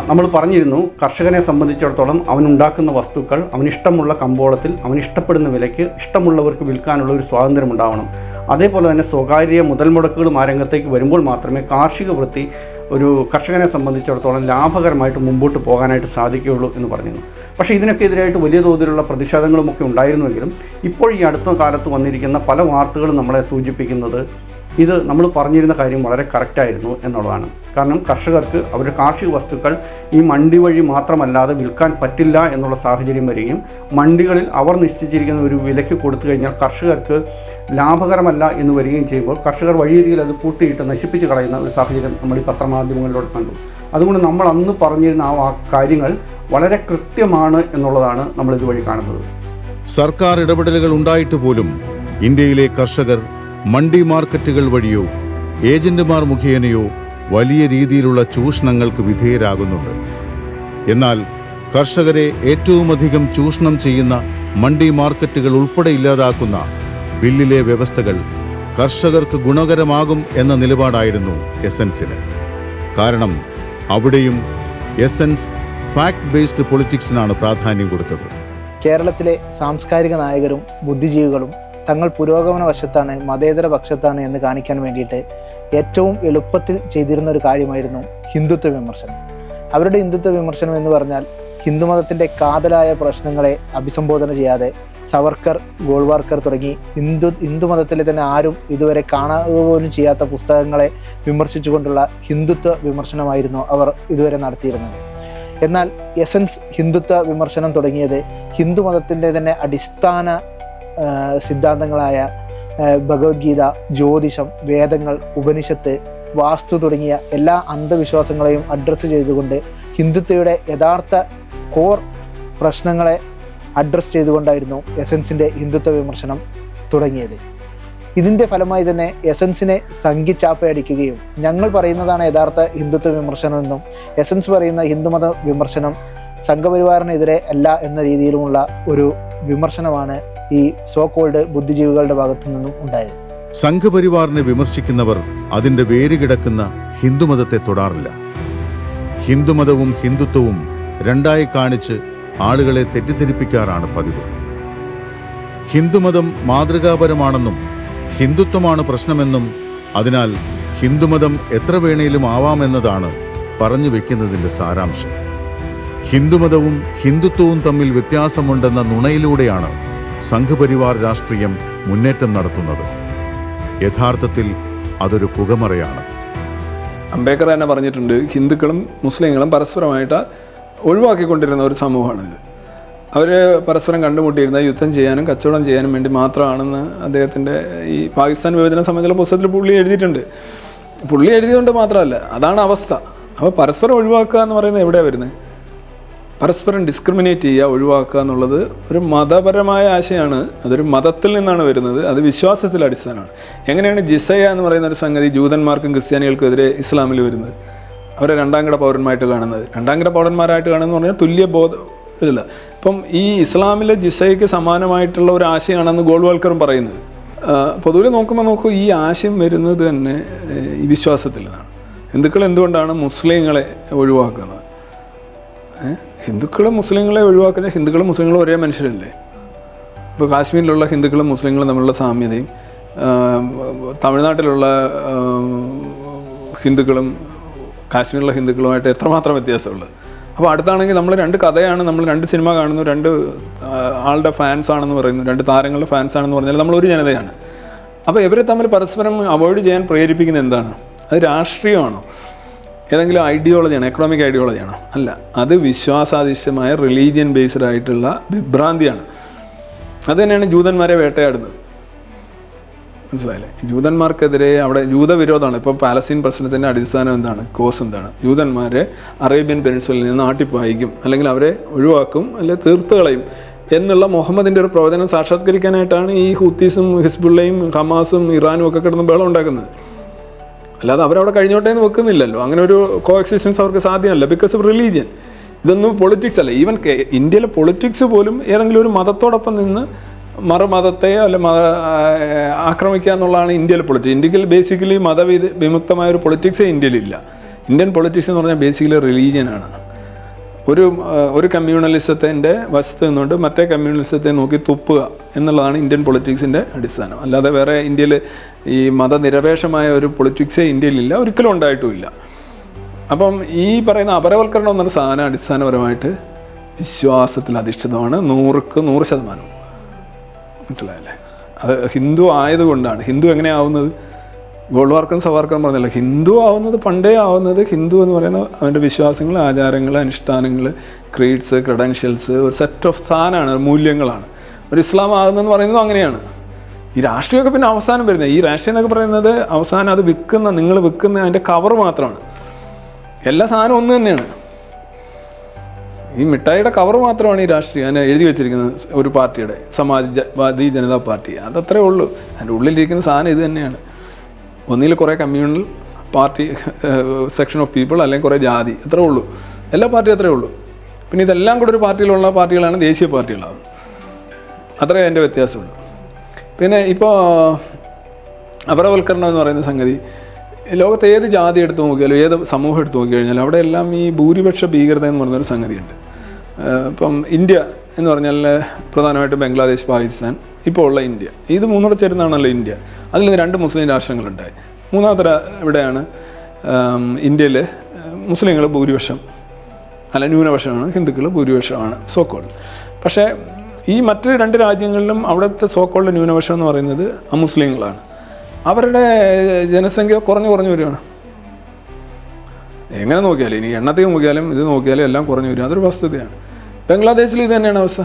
നമ്മൾ പറഞ്ഞിരുന്നു, കർഷകനെ സംബന്ധിച്ചിടത്തോളം അവനുണ്ടാക്കുന്ന വസ്തുക്കൾ അവനിഷ്ടമുള്ള കമ്പോളത്തിൽ അവനിഷ്ടപ്പെടുന്ന വിലയ്ക്ക് ഇഷ്ടമുള്ളവർക്ക് വിൽക്കാനുള്ള ഒരു സ്വാതന്ത്ര്യം ഉണ്ടാവണം. അതേപോലെ തന്നെ സ്വകാര്യ മുതൽ മുടക്കുകളും ആ രംഗത്തേക്ക് വരുമ്പോൾ മാത്രമേ കാർഷിക വൃത്തി ഒരു കർഷകനെ സംബന്ധിച്ചിടത്തോളം ലാഭകരമായിട്ട് മുമ്പോട്ട് പോകാനായിട്ട് സാധിക്കുകയുള്ളൂ എന്ന് പറഞ്ഞിരുന്നു. പക്ഷേ ഇതിനൊക്കെ എതിരായിട്ട് വലിയ തോതിലുള്ള പ്രതിഷേധങ്ങളുമൊക്കെ ഉണ്ടായിരുന്നുവെങ്കിലും ഇപ്പോൾ ഈ അടുത്ത കാലത്ത് വന്നിരിക്കുന്ന പല വാർത്തകളും നമ്മളെ സൂചിപ്പിക്കുന്നത് ഇത് നമ്മൾ പറഞ്ഞിരുന്ന കാര്യം വളരെ കറക്റ്റായിരുന്നു എന്നുള്ളതാണ്. കാരണം കർഷകർക്ക് അവരുടെ കാർഷിക വസ്തുക്കൾ ഈ മണ്ഡി വഴി മാത്രമല്ലാതെ വിൽക്കാൻ പറ്റില്ല എന്നുള്ള സാഹചര്യം വരികയും മണ്ഡികളിൽ അവർ നിശ്ചയിച്ചിരിക്കുന്ന ഒരു വിലയ്ക്ക് കൊടുത്തു കഴിഞ്ഞാൽ കർഷകർക്ക് ലാഭകരമല്ല എന്ന് വരികയും ചെയ്യുമ്പോൾ കർഷകർ വഴിയരികിൽ അത് കൂട്ടിയിട്ട് നശിപ്പിച്ച് കളയുന്ന ഒരു സാഹചര്യം നമ്മൾ ഈ പത്രമാധ്യമങ്ങളിലൂടെ കണ്ടു. അതുകൊണ്ട് നമ്മൾ അന്ന് പറഞ്ഞിരുന്ന ആ കാര്യങ്ങൾ വളരെ കൃത്യമാണ് എന്നുള്ളതാണ് നമ്മൾ ഇതുവഴി കാണുന്നത്. സർക്കാർ ഇടപെടലുകൾ ഉണ്ടായിട്ട് പോലും ഇന്ത്യയിലെ കർഷകർ മണ്ഡി മാർക്കറ്റുകൾ വഴിയോ ഏജന്റുമാർ മുഖേനയോ വലിയ രീതിയിലുള്ള ചൂഷണങ്ങൾക്ക് വിധേയരാകുന്നുണ്ട്. എന്നാൽ കർഷകരെ ഏറ്റവുമധികം ചൂഷണം ചെയ്യുന്ന മണ്ഡി മാർക്കറ്റുകൾ ഉൾപ്പെടെ ഇല്ലാതാക്കുന്ന ബില്ലിലെ വ്യവസ്ഥകൾ കർഷകർക്ക് ഗുണകരമാകും എന്ന നിലപാടായിരുന്നു എസൻസിന്. കാരണം അവിടെയും എസൻസ് ഫാക്ട് ബേസ്ഡ് പൊളിറ്റിക്സിനാണ് പ്രാധാന്യം കൊടുത്തത്. കേരളത്തിലെ സാംസ്കാരിക നായകരും ബുദ്ധിജീവികളും തങ്ങൾ പുരോഗമന വശത്താണ്, മതേതര പക്ഷത്താണ് എന്ന് കാണിക്കാൻ വേണ്ടിയിട്ട് ഏറ്റവും എളുപ്പത്തിൽ ചെയ്തിരുന്ന ഒരു കാര്യമായിരുന്നു ഹിന്ദുത്വ വിമർശനം. അവരുടെ ഹിന്ദുത്വ വിമർശനം എന്ന് പറഞ്ഞാൽ ഹിന്ദുമതത്തിൻ്റെ കാതലായ പ്രശ്നങ്ങളെ അഭിസംബോധന ചെയ്യാതെ സവർക്കർ, ഗോൾവാർക്കർ തുടങ്ങി ഹിന്ദുമതത്തിലെ തന്നെ ആരും ഇതുവരെ കാണുക പോലും ചെയ്യാത്ത പുസ്തകങ്ങളെ വിമർശിച്ചുകൊണ്ടുള്ള ഹിന്ദുത്വ വിമർശനമായിരുന്നു അവർ ഇതുവരെ നടത്തിയിരുന്നത്. എന്നാൽ എസൻസ് ഹിന്ദുത്വ വിമർശനം തുടങ്ങിയത് ഹിന്ദുമതത്തിൻ്റെ തന്നെ അടിസ്ഥാന സിദ്ധാന്തങ്ങളായ ഭഗവത്ഗീത, ജ്യോതിഷം, വേദങ്ങൾ, ഉപനിഷത്ത്, വാസ്തു തുടങ്ങിയ എല്ലാ അന്ധവിശ്വാസങ്ങളെയും അഡ്രസ്സ് ചെയ്തുകൊണ്ട് ഹിന്ദുത്വയുടെ യഥാർത്ഥ കോർ പ്രശ്നങ്ങളെ അഡ്രസ്സ് ചെയ്തുകൊണ്ടായിരുന്നു എസൻസിൻ്റെ ഹിന്ദുത്വ വിമർശനം തുടങ്ങിയത്. ഇതിൻ്റെ ഫലമായി തന്നെ എസൻസിനെ സംഘിച്ചാപ്പയടിക്കുകയും ഞങ്ങൾ പറയുന്നതാണ് യഥാർത്ഥ ഹിന്ദുത്വ വിമർശനമെന്നും എസൻസ് പറയുന്ന ഹിന്ദുമത വിമർശനം സംഘപരിവാറിനെതിരെ അല്ല എന്ന രീതിയിലുമുള്ള ഒരു വിമർശനമാണ് ഈ സോ കോൾഡ് ബുദ്ധിജീവികളുടെ ഭാഗത്തു നിന്നും ഉണ്ടായത്. സംഘപരിവാറിനെ വിമർശിക്കുന്നവർ അതിൻ്റെ വേരുകിടക്കുന്ന ഹിന്ദുമതത്തെ തൊടാറില്ല. ഹിന്ദുമതവും ഹിന്ദുത്വവും രണ്ടായി കാണിച്ച് ആളുകളെ തെറ്റിദ്ധരിപ്പിക്കാറാണ് പതിവ്. ഹിന്ദുമതം മാതൃകാപരമാണെന്നും ഹിന്ദുത്വമാണ് പ്രശ്നമെന്നും അതിനാൽ ഹിന്ദുമതം എത്ര വേണേലും ആവാമെന്നതാണ് പറഞ്ഞു വെക്കുന്നതിൻ്റെ സാരാംശം. ഹിന്ദുമതവും ഹിന്ദുത്വവും തമ്മിൽ വ്യത്യാസമുണ്ടെന്ന നുണയിലൂടെയാണ് സംഘപരിവാർ രാഷ്ട്രീയം മുന്നേറ്റം നടത്തുന്നത്. യഥാർത്ഥത്തിൽ അതൊരു പുകമറയാണ്. അംബേദ്കർ തന്നെ പറഞ്ഞിട്ടുണ്ട്, ഹിന്ദുക്കളും മുസ്ലിങ്ങളും പരസ്പരമായിട്ട് ഒഴിവാക്കിക്കൊണ്ടിരുന്ന ഒരു സമൂഹമാണിത്. അവർ പരസ്പരം കണ്ടുമുട്ടിയിരുന്ന യുദ്ധം ചെയ്യാനും കച്ചവടം ചെയ്യാനും വേണ്ടി മാത്രമാണെന്ന് അദ്ദേഹത്തിൻ്റെ ഈ പാകിസ്ഥാൻ വിഭജനം സംബന്ധിച്ചുള്ള പുസ്തകത്തിൽ പുള്ളി എഴുതിയിട്ടുണ്ട്. പുള്ളി എഴുതിയതുകൊണ്ട് മാത്രമല്ല, അതാണ് അവസ്ഥ. അപ്പോൾ പരസ്പരം ഒഴിവാക്കുക എന്ന് പറയുന്നത് എവിടെയാണ് വരുന്നത്? പരസ്പരം ഡിസ്ക്രിമിനേറ്റ് ചെയ്യുക, ഒഴിവാക്കുക എന്നുള്ളത് ഒരു മതപരമായ ആശയമാണ്. അതൊരു മതത്തിൽ നിന്നാണ് വരുന്നത്, അത് വിശ്വാസത്തിൽ അടിസ്ഥാനമാണ്. എങ്ങനെയാണ് ജിസയ എന്ന് പറയുന്ന ഒരു സംഗതി ജൂതന്മാർക്കും ക്രിസ്ത്യാനികൾക്കും എതിരെ ഇസ്ലാമിൽ വരുന്നത്? അവരെ രണ്ടാംകിട പൗരന്മാരായിട്ട് കാണുന്നത്, രണ്ടാംകിട പൗരന്മാരായിട്ട് കാണുന്നത് പറഞ്ഞാൽ തുല്യ ബോധം ഇല്ല. ഇപ്പം ഈ ഇസ്ലാമിലെ ജിസയ്ക്ക് സമാനമായിട്ടുള്ള ഒരു ആശയമാണെന്ന് ഗോൾവാൾക്കറും പറയുന്നത്. പൊതുവെ നോക്കൂ, ഈ ആശയം വരുന്നത് തന്നെ ഈ വിശ്വാസത്തിൽ നിന്നാണ്. ഹിന്ദുക്കൾ എന്തുകൊണ്ടാണ് മുസ്ലിങ്ങളെ ഒഴിവാക്കുന്നത്? ഹിന്ദുക്കളും മുസ്ലിങ്ങളെ ഒഴിവാക്കുന്ന ഹിന്ദുക്കളും മുസ്ലിങ്ങളും ഒരേ മനുഷ്യരല്ലേ? ഇപ്പോൾ കാശ്മീരിലുള്ള ഹിന്ദുക്കളും മുസ്ലിങ്ങളും തമ്മിലുള്ള സാമ്യതയും തമിഴ്നാട്ടിലുള്ള ഹിന്ദുക്കളും കാശ്മീരിലുള്ള ഹിന്ദുക്കളുമായിട്ട് എത്രമാത്രം വ്യത്യാസമുള്ളത്? അപ്പോൾ അടുത്താണെങ്കിൽ നമ്മൾ 2 കഥയാണ്, നമ്മൾ 2 സിനിമ കാണുന്നു, 2 ആളുടെ ഫാൻസ് ആണെന്ന് പറയുന്നു, 2 താരങ്ങളുടെ ഫാൻസ് ആണെന്ന് പറഞ്ഞാൽ നമ്മൾ ഒരു ജനതയാണ്. അപ്പോൾ ഇവരെ തമ്മിൽ പരസ്പരം അവോയ്ഡ് ചെയ്യാൻ പ്രേരിപ്പിക്കുന്നത് എന്താണ്? അത് രാഷ്ട്രീയമാണോ, ഏതെങ്കിലും ഐഡിയോളജിയാണോ, എക്കണോമിക് ഐഡിയോളജിയാണോ? അല്ല, അത് വിശ്വാസാധിഷ്ഠമായ റിലീജിയൻ ബേസ്ഡ് ആയിട്ടുള്ള വിഭ്രാന്തിയാണ്. അത് തന്നെയാണ് ജൂതന്മാരെ വേട്ടയാടുന്നത്. മനസ്സിലായില്ലേ? ജൂതന്മാർക്കെതിരെ അവിടെ ജൂതവിരോധമാണ്. ഇപ്പോൾ പാലസ്തീൻ പ്രശ്നത്തിൻ്റെ അടിസ്ഥാനം എന്താണ്, കോസ് എന്താണ്? ജൂതന്മാരെ അറേബ്യൻ പെനിൻസുലയിൽ നിന്ന് ആട്ടിപ്പായിക്കും, അല്ലെങ്കിൽ അവരെ ഒഴിവാക്കും, അല്ലെങ്കിൽ തീർത്ത് കളയും എന്നുള്ള മുഹമ്മദിൻ്റെ ഒരു പ്രവചനം സാക്ഷാത്കരിക്കാനായിട്ടാണ് ഈ ഹൂത്തീസും ഹിസ്ബുള്ളയും ഹമാസും ഇറാനും ഒക്കെ കിടന്ന് ബഹളം ഉണ്ടാക്കുന്നത്. അല്ലാതെ അവരവിടെ കഴിഞ്ഞോട്ടേ എന്ന് വെക്കുന്നില്ലല്ലോ. അങ്ങനെ ഒരു കോ എക്സിസ്റ്റൻസ് അവർക്ക് സാധ്യമല്ല, ബിക്കോസ് ഓഫ് റിലീജിയൻ. ഇതൊന്നും പൊളിറ്റിക്സ് അല്ല. ഈവൻ ഇന്ത്യയിലെ പൊളിറ്റിക്സ് പോലും ഏതെങ്കിലും ഒരു മതത്തോടൊപ്പം നിന്ന് മറുമതത്തെയോ അല്ലെ ആക്രമിക്കുക എന്നുള്ളതാണ് ഇന്ത്യയിലെ പൊളിറ്റിക്സ്. ഇന്ത്യയിൽ ബേസിക്കലി വിമുക്തമായ ഒരു പൊളിറ്റിക്സേ ഇന്ത്യയിലില്ല. ഇന്ത്യൻ പൊളിറ്റിക്സ് എന്ന് പറഞ്ഞാൽ ബേസിക്കലി റിലീജിയനാണ്. ഒരു കമ്മ്യൂണലിസത്തിൻ്റെ വശത്ത് നിന്നുകൊണ്ട് മറ്റേ കമ്മ്യൂണലിസത്തെ നോക്കി തുപ്പുക എന്നുള്ളതാണ് ഇന്ത്യൻ പൊളിറ്റിക്സിൻ്റെ അടിസ്ഥാനം. അല്ലാതെ വേറെ ഇന്ത്യയിൽ ഈ മതനിരപേക്ഷമായ ഒരു പൊളിറ്റിക്സേ ഇന്ത്യയിലില്ല, ഒരിക്കലും ഉണ്ടായിട്ടുമില്ല. അപ്പം ഈ പറയുന്ന അപരവൽക്കരണം എന്നൊരു സാധനം അടിസ്ഥാനപരമായിട്ട് വിശ്വാസത്തിൽ അധിഷ്ഠിതമാണ് 100% മനസ്സിലായല്ലേ? അത് ഹിന്ദു ആയതുകൊണ്ടാണ്. ഹിന്ദു എങ്ങനെയാവുന്നത്? ഗോൾവാർക്കറും സവാർക്കറും പറഞ്ഞല്ലോ, ഹിന്ദു ആവുന്നത് പണ്ടേ ആവുന്നത്, ഹിന്ദു എന്ന് പറയുന്നത് അവൻ്റെ വിശ്വാസങ്ങൾ, ആചാരങ്ങൾ, അനുഷ്ഠാനങ്ങൾ, ക്രീഡ്സ്, ക്രെഡൻഷ്യൽസ്, ഒരു സെറ്റ് ഓഫ് സാധനമാണ്, മൂല്യങ്ങളാണ്. ഒരു ഇസ്ലാം ആകുന്നതെന്ന് പറയുന്നത് അങ്ങനെയാണ്. ഈ രാഷ്ട്രീയമൊക്കെ പിന്നെ അവസാനം വരുന്നത്. ഈ രാഷ്ട്രീയം എന്നൊക്കെ പറയുന്നത് അവസാനം അത് നിങ്ങൾ വിൽക്കുന്ന അതിൻ്റെ കവർ മാത്രമാണ്. എല്ലാ സാധനവും ഒന്ന് തന്നെയാണ്. ഈ മിഠായിയുടെ കവർ മാത്രമാണ് ഈ രാഷ്ട്രീയം അതിനെ എഴുതി വെച്ചിരിക്കുന്നത്, ഒരു പാർട്ടിയുടെ, സമാജ്വാദി ജനതാ പാർട്ടി. അതത്രേ ഉള്ളൂ. അതിൻ്റെ ഉള്ളിലിരിക്കുന്ന സാധനം ഇത് തന്നെയാണ്. ഒന്നിൽ കുറേ communal party section of people, അല്ലെങ്കിൽ കുറേ ജാതി, അത്രേ ഉള്ളൂ. എല്ലാ പാർട്ടിയും അത്രേ ഉള്ളൂ. പിന്നെ ഇതെല്ലാം കൂടെ ഒരു പാർട്ടിയിലുള്ള പാർട്ടികളാണ് ദേശീയ പാർട്ടികളാകുന്നത്. അത്രേ അതിൻ്റെ വ്യത്യാസമുള്ളൂ. പിന്നെ ഇപ്പോൾ അപരവൽക്കരണം എന്ന് പറയുന്ന സംഗതി ലോകത്ത് ഏത് ജാതി എടുത്ത് നോക്കിയാലും ഏത് സമൂഹം എടുത്ത് നോക്കിക്കഴിഞ്ഞാലും അവിടെ എല്ലാം ഈ ഭൂരിപക്ഷ ഭീകരത എന്ന് പറയുന്നൊരു സംഗതിയുണ്ട്. ഇപ്പം ഇന്ത്യ എന്ന് പറഞ്ഞാൽ പ്രധാനമായിട്ടും ബംഗ്ലാദേശ്, പാകിസ്ഥാൻ, ഇപ്പോൾ ഉള്ള ഇന്ത്യ, ഇത് മൂന്നോടെ ചേരുന്നതാണല്ലോ ഇന്ത്യ. അതിൽ 2 മുസ്ലിം രാഷ്ട്രങ്ങളുണ്ടായി. മൂന്നാമത്തെ ഇവിടെയാണ് ഇന്ത്യയിൽ മുസ്ലിങ്ങൾ ഭൂരിപക്ഷം, അല്ല ന്യൂനപക്ഷമാണ്, ഹിന്ദുക്കൾ ഭൂരിപക്ഷമാണ് സോക്കോൾഡ്. പക്ഷേ ഈ മറ്റ് 2 രാജ്യങ്ങളിലും അവിടുത്തെ സോക്കോൾഡ് ന്യൂനപക്ഷം എന്ന് പറയുന്നത് അമുസ്ലിങ്ങളാണ്. അവരുടെ ജനസംഖ്യ കുറഞ്ഞു വരികയാണ്. എങ്ങനെ നോക്കിയാലും, ഇനി എണ്ണത്തിൽ നോക്കിയാലും ഇത് നോക്കിയാലും എല്ലാം കുറഞ്ഞു വരും. അതൊരു വസ്തുതയാണ്. ബംഗ്ലാദേശിൽ ഇത് തന്നെയാണ് അവസ്ഥ.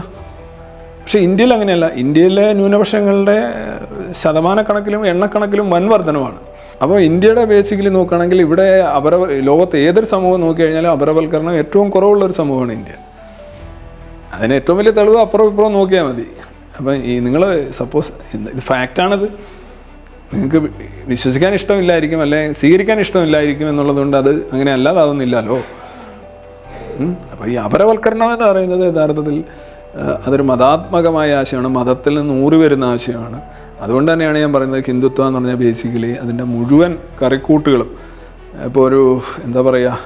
പക്ഷേ ഇന്ത്യയിൽ അങ്ങനെയല്ല. ഇന്ത്യയിലെ ന്യൂനപക്ഷങ്ങളുടെ ശതമാനക്കണക്കിലും എണ്ണക്കണക്കിലും വൻ വർധനമാണ്. അപ്പോൾ ഇന്ത്യയുടെ ബേസിക്കലി നോക്കുകയാണെങ്കിൽ ഇവിടെ ലോകത്ത് ഏതൊരു സമൂഹം നോക്കിക്കഴിഞ്ഞാലും അപരവൽക്കരണം ഏറ്റവും കുറവുള്ളൊരു സമൂഹമാണ് ഇന്ത്യ. അതിന് ഏറ്റവും വലിയ തെളിവ് അപ്പുറം ഇപ്പുറം നോക്കിയാൽ മതി. അപ്പം ഈ നിങ്ങൾ സപ്പോസ് ഇത് ഫാക്റ്റാണത്, നിങ്ങൾക്ക് വിശ്വസിക്കാൻ ഇഷ്ടമില്ലായിരിക്കും, അല്ലെങ്കിൽ സ്വീകരിക്കാൻ ഇഷ്ടമില്ലായിരിക്കും എന്നുള്ളതുകൊണ്ട് അത് അങ്ങനെ അല്ലാതാവുന്നില്ലല്ലോ. അപ്പോൾ ഈ അപരവൽക്കരണം എന്ന് പറയുന്നത് യഥാർത്ഥത്തിൽ അതൊരു മതാത്മകമായ ആശയമാണ്, മതത്തിൽ നിന്ന് ഊറി വരുന്ന ആശയമാണ്. അതുകൊണ്ട് തന്നെയാണ് ഞാൻ പറയുന്നത് ഹിന്ദുത്വം എന്ന് പറഞ്ഞാൽ ബേസിക്കലി അതിൻ്റെ മുഴുവൻ കറിക്കൂട്ടുകളും, ഇപ്പോൾ ഒരു എന്താ പറയുക,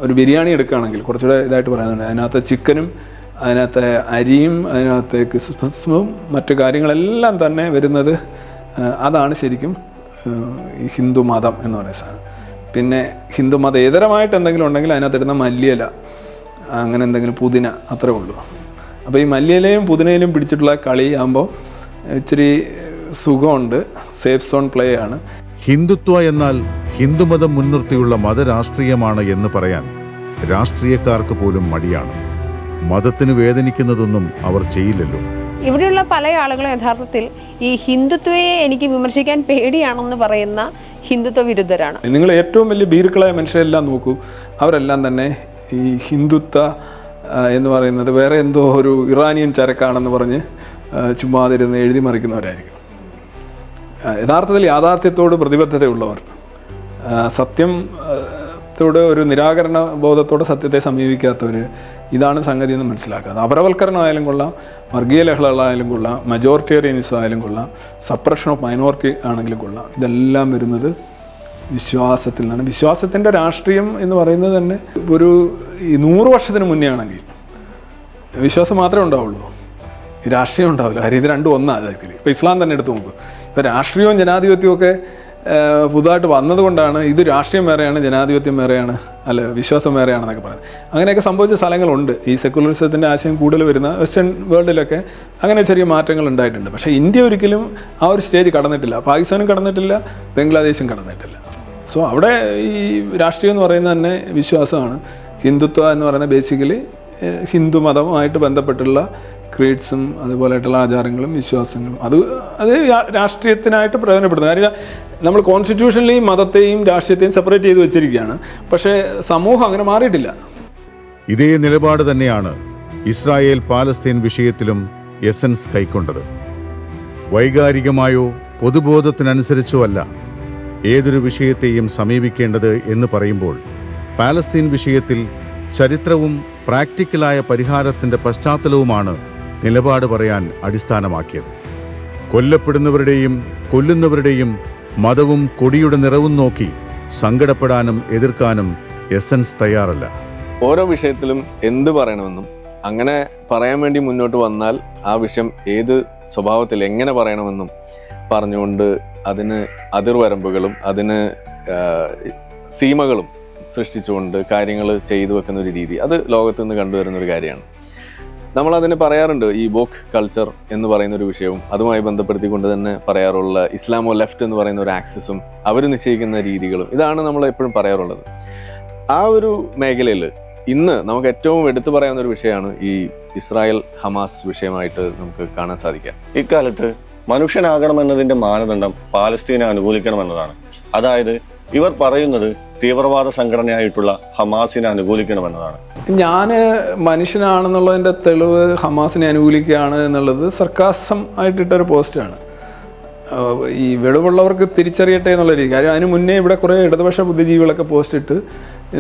ഒരു ബിരിയാണി എടുക്കുകയാണെങ്കിൽ കുറച്ചുകൂടെ ഇതായിട്ട് പറയാനുണ്ട്, അതിനകത്ത് ചിക്കനും അതിനകത്ത് അരിയും അതിനകത്ത് ക്രിസ്മസും മറ്റു കാര്യങ്ങളെല്ലാം തന്നെ വരുന്നത് അതാണ് ശരിക്കും ഈ ഹിന്ദു മതം എന്ന് പറയുന്ന സാധനം. പിന്നെ ഹിന്ദു മതേതരമായിട്ട് എന്തെങ്കിലും ഉണ്ടെങ്കിൽ അതിനകത്തിടുന്ന മല്ലിയില, അങ്ങനെ എന്തെങ്കിലും പുതിന, അത്രേ ഉള്ളൂ. അപ്പോൾ ഈ മല്ലിയിലയും പുതിനയിലും പിടിച്ചിട്ടുള്ള കളി ആകുമ്പോൾ ഇച്ചിരി സുഖമുണ്ട്, സേഫ് സോൺ പ്ലേ ആണ്. ഹിന്ദുത്വ എന്നാൽ ഹിന്ദുമതം മുൻനിർത്തിയുള്ള മതരാഷ്ട്രീയമാണ് എന്ന് പറയാൻ രാഷ്ട്രീയക്കാർക്ക് പോലും മടിയാണ്. മതത്തിന് വേദനിക്കുന്നതൊന്നും അവർ ചെയ്യില്ലല്ലോ. ഇവിടെയുള്ള പല ആളുകളും യഥാർത്ഥത്തിൽ ഈ ഹിന്ദുത്വയെ എനിക്ക് വിമർശിക്കാൻ പേടിയാണെന്ന് പറയുന്ന ഹിന്ദുത്വ വിരുദ്ധരാണ്. നിങ്ങൾ ഏറ്റവും വലിയ ഭീരുക്കളായ മനുഷ്യരെല്ലാം നോക്കൂ, അവരെല്ലാം തന്നെ ഈ ഹിന്ദുത്വ എന്ന് പറയുന്നത് വേറെ എന്തോ ഒരു ഇറാനിയൻ ചരക്കാണെന്ന് പറഞ്ഞ് ചുമ്മാതിരുന്ന് എഴുതി മറിക്കുന്നവരായിരിക്കും. യഥാർത്ഥത്തിൽ യാഥാർത്ഥ്യത്തോട് പ്രതിബദ്ധതയുള്ളവർ, സത്യത്തോട് ഒരു നിരാകരണ ബോധത്തോടെ സത്യത്തെ സമീപിക്കാത്തവർ, ഇതാണ് സംഗതി എന്ന് മനസ്സിലാക്കുക. അത് അപരവൽക്കരണമായാലും കൊള്ളാം, വർഗീയ ലഹളകളായാലും കൊള്ളാം, മജോറിറ്റേറിയനിസം ആയാലും കൊള്ളാം, സപ്രഷൻ ഓഫ് മൈനോറിറ്റി ആണെങ്കിലും കൊള്ളാം, ഇതെല്ലാം വരുന്നത് വിശ്വാസത്തിൽ നിന്നാണ്. വിശ്വാസത്തിൻ്റെ രാഷ്ട്രീയം എന്ന് പറയുന്നത് തന്നെ ഒരു 100 വർഷത്തിന് മുന്നേ ആണെങ്കിൽ വിശ്വാസം മാത്രമേ ഉണ്ടാവുള്ളൂ, രാഷ്ട്രീയം ഉണ്ടാവില്ല. കാര്യം ഇത് രണ്ടും ഒന്നാണ്. ഇപ്പോൾ ഇസ്ലാം തന്നെ എടുത്ത് നോക്കും. ഇപ്പോൾ രാഷ്ട്രീയവും ജനാധിപത്യവും ഒക്കെ പുതുതായിട്ട് വന്നതുകൊണ്ടാണ് ഇത് രാഷ്ട്രീയം വേറെയാണ്, ജനാധിപത്യം വേറെയാണ്, അല്ല വിശ്വാസം വേറെയാണെന്നൊക്കെ പറയുന്നത്. അങ്ങനെയൊക്കെ സംഭവിച്ച സ്ഥലങ്ങളുണ്ട്. ഈ സെക്കുലറിസത്തിൻ്റെ ആശയം കൂടുതൽ വരുന്ന വെസ്റ്റേൺ വേൾഡിലൊക്കെ അങ്ങനെ ചെറിയ മാറ്റങ്ങൾ ഉണ്ടായിട്ടുണ്ട്. പക്ഷേ ഇന്ത്യ ഒരിക്കലും ആ ഒരു സ്റ്റേജ് കടന്നിട്ടില്ല, പാകിസ്ഥാനും കടന്നിട്ടില്ല, ബംഗ്ലാദേശും കടന്നിട്ടില്ല. സോ അവിടെ ഈ രാഷ്ട്രീയം എന്ന് പറയുന്നത് തന്നെ വിശ്വാസമാണ്. ഹിന്ദുത്വ എന്ന് പറയുന്നത് ബേസിക്കലി ഹിന്ദു മതവുമായിട്ട് ബന്ധപ്പെട്ടുള്ള ക്രീഡ്സും അതുപോലെയായിട്ടുള്ള ആചാരങ്ങളും വിശ്വാസങ്ങളും അത് രാഷ്ട്രീയത്തിനായിട്ട് പ്രയോജനപ്പെടുന്നത്. കാര്യം നമ്മൾ കോൺസ്റ്റിറ്റ്യൂഷനിൽ മതത്തെയും രാഷ്ട്രീയത്തെയും സെപ്പറേറ്റ് ചെയ്ത് വെച്ചിരിക്കുകയാണ്. പക്ഷേ സമൂഹം അങ്ങനെ മാറിയിട്ടില്ല. ഇതേ നിലപാട് തന്നെയാണ് ഇസ്രായേൽ പാലസ്തീൻ വിഷയത്തിലും എസൻസ് കൈക്കൊണ്ടത്. വൈകാരികമായോ പൊതുബോധത്തിനനുസരിച്ചോ അല്ല ഏതൊരു വിഷയത്തെയും സമീപിക്കേണ്ടത് എന്ന് പറയുമ്പോൾ പാലസ്തീൻ വിഷയത്തിൽ ചരിത്രവും പ്രാക്ടിക്കലായ പരിഹാരത്തിൻ്റെ പശ്ചാത്തലവുമാണ് നിലപാട് പറയാൻ അടിസ്ഥാനമാക്കിയത്. കൊല്ലപ്പെടുന്നവരുടെയും കൊല്ലുന്നവരുടെയും മതവും കൊടിയുടെ നിറവും നോക്കി സങ്കടപ്പെടാനും എതിർക്കാനും എസൻസ് തയ്യാറല്ല. ഓരോ വിഷയത്തിലും എന്ത് പറയണമെന്നും അങ്ങനെ പറയാൻ വേണ്ടി മുന്നോട്ട് വന്നാൽ ആ വിഷയം ഏത് സ്വഭാവത്തിൽ എങ്ങനെ പറയണമെന്നും പറഞ്ഞുകൊണ്ട് അതിന് അതിർവരമ്പുകളും അതിന് സീമകളും സൃഷ്ടിച്ചുകൊണ്ട് കാര്യങ്ങൾ ചെയ്തു വെക്കുന്ന ഒരു രീതി, അത് ലോകത്ത് നിന്ന് കണ്ടുവരുന്ന ഒരു കാര്യമാണ്. നമ്മളതിന് പറയാറുണ്ട് ഈ വോക്ക് കൾച്ചർ എന്ന് പറയുന്ന ഒരു വിഷയവും അതുമായി ബന്ധപ്പെടുത്തിക്കൊണ്ട് തന്നെ പറയാറുള്ള ഇസ്ലാമോ ലെഫ്റ്റ് എന്ന് പറയുന്ന ഒരു ആക്സിസും അവർ നിശ്ചയിക്കുന്ന രീതികളും, ഇതാണ് നമ്മൾ എപ്പോഴും പറയാറുള്ളത്. ആ ഒരു മേഖലയിൽ ഇന്ന് നമുക്ക് ഏറ്റവും എടുത്തു പറയാവുന്ന ഒരു വിഷയമാണ് ഈ ഇസ്രായേൽ ഹമാസ് വിഷയമായിട്ട് നമുക്ക് കാണാൻ സാധിക്കാം. ഇക്കാലത്ത് മനുഷ്യനാകണമെന്നതിന്റെ മാനദണ്ഡം പാലസ്തീനെ അനുകൂലിക്കണമെന്നതാണ്. അതായത് ഇവർ പറയുന്നത് തീവ്രവാദ സംഘടനയായിട്ടുള്ള ഹമാസിനെ അനുകൂലിക്കണമെന്നതാണ്. ഞാൻ മനുഷ്യനാണെന്നുള്ളതിൻ്റെ തെളിവ് ഹമാസിനെ അനുകൂലിക്കുകയാണ് എന്നുള്ളത് സർക്കാസം ആയിട്ടിട്ടൊരു പോസ്റ്റാണ്. ഈ വെളിവുള്ളവർക്ക് തിരിച്ചറിയട്ടെ എന്നുള്ള രീതി. കാര്യം അതിന് മുന്നേ ഇവിടെ കുറേ ഇടതുപക്ഷ ബുദ്ധിജീവികളൊക്കെ പോസ്റ്റ് ഇട്ട്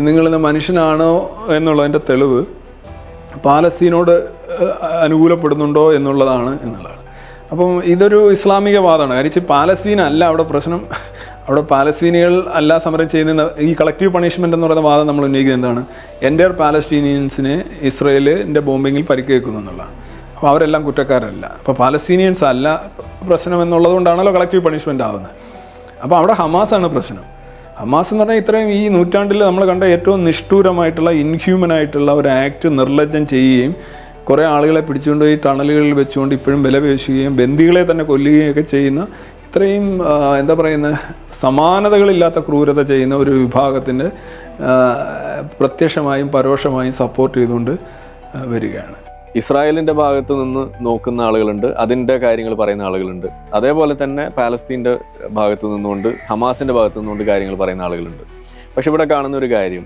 നിങ്ങളിന്ന് മനുഷ്യനാണോ എന്നുള്ളതിൻ്റെ തെളിവ് പാലസ്തീനോട് അനുകൂലപ്പെടുന്നുണ്ടോ എന്നുള്ളതാണ്. അപ്പം ഇതൊരു ഇസ്ലാമിക വാദമാണ്. കാര്യം പാലസ്തീൻ അല്ല അവിടെ പ്രശ്നം, അവിടെ പാലസ്തീനികൾ അല്ല സമരം ചെയ്യുന്ന ഈ കളക്റ്റീവ് പണിഷ്മെൻ്റ് എന്ന് പറയുന്ന വാദം നമ്മൾ ഉന്നയിക്കുന്നത് എന്താണ്? എൻ്റയർ പാലസ്തീനിയൻസിനെ ഇസ്രയേലിൻ്റെ ബോംബിങ്ങിൽ പരിക്കേൽക്കുന്നു എന്നുള്ളതാണ്. അപ്പോൾ അവരെല്ലാം കുറ്റക്കാരല്ല. അപ്പോൾ പാലസ്തീനിയൻസ് അല്ല പ്രശ്നം എന്നുള്ളത് കൊണ്ടാണല്ലോ കളക്റ്റീവ് പണിഷ്മെൻ്റ് ആവുന്നത്. അപ്പോൾ അവിടെ ഹമാസാണ് പ്രശ്നം. ഹമാസ് എന്ന് പറഞ്ഞാൽ ഇത്രയും ഈ നൂറ്റാണ്ടിൽ നമ്മൾ കണ്ട ഏറ്റവും നിഷ്ഠൂരമായിട്ടുള്ള ഇൻഹ്യൂമനായിട്ടുള്ള ഒരു ആക്ട് നിർലജ്ജം ചെയ്യുകയും കുറേ ആളുകളെ പിടിച്ചുകൊണ്ട് ഈ ടണലുകളിൽ വെച്ചുകൊണ്ട് ഇപ്പോഴും വില പേശുകയും ബന്ദികളെ തന്നെ കൊല്ലുകയും ഒക്കെ ചെയ്യുന്ന ഇത്രയും എന്താ പറയുന്നത് സമാനതകളില്ലാത്ത ക്രൂരത ചെയ്യുന്ന ഒരു വിഭാഗത്തിൻ്റെ പ്രത്യക്ഷമായും പരോക്ഷമായും സപ്പോർട്ട് ചെയ്തുകൊണ്ട് വരികയാണ്. ഇസ്രായേലിൻ്റെ ഭാഗത്ത് നിന്ന് നോക്കുന്ന ആളുകളുണ്ട്, അതിൻ്റെ കാര്യങ്ങൾ പറയുന്ന ആളുകളുണ്ട്. അതേപോലെ തന്നെ പാലസ്തീൻ്റെ ഭാഗത്ത് നിന്നുകൊണ്ട് ഹമാസിൻ്റെ ഭാഗത്ത് നിന്നുകൊണ്ട് കാര്യങ്ങൾ പറയുന്ന ആളുകളുണ്ട്. പക്ഷെ ഇവിടെ കാണുന്ന ഒരു കാര്യം,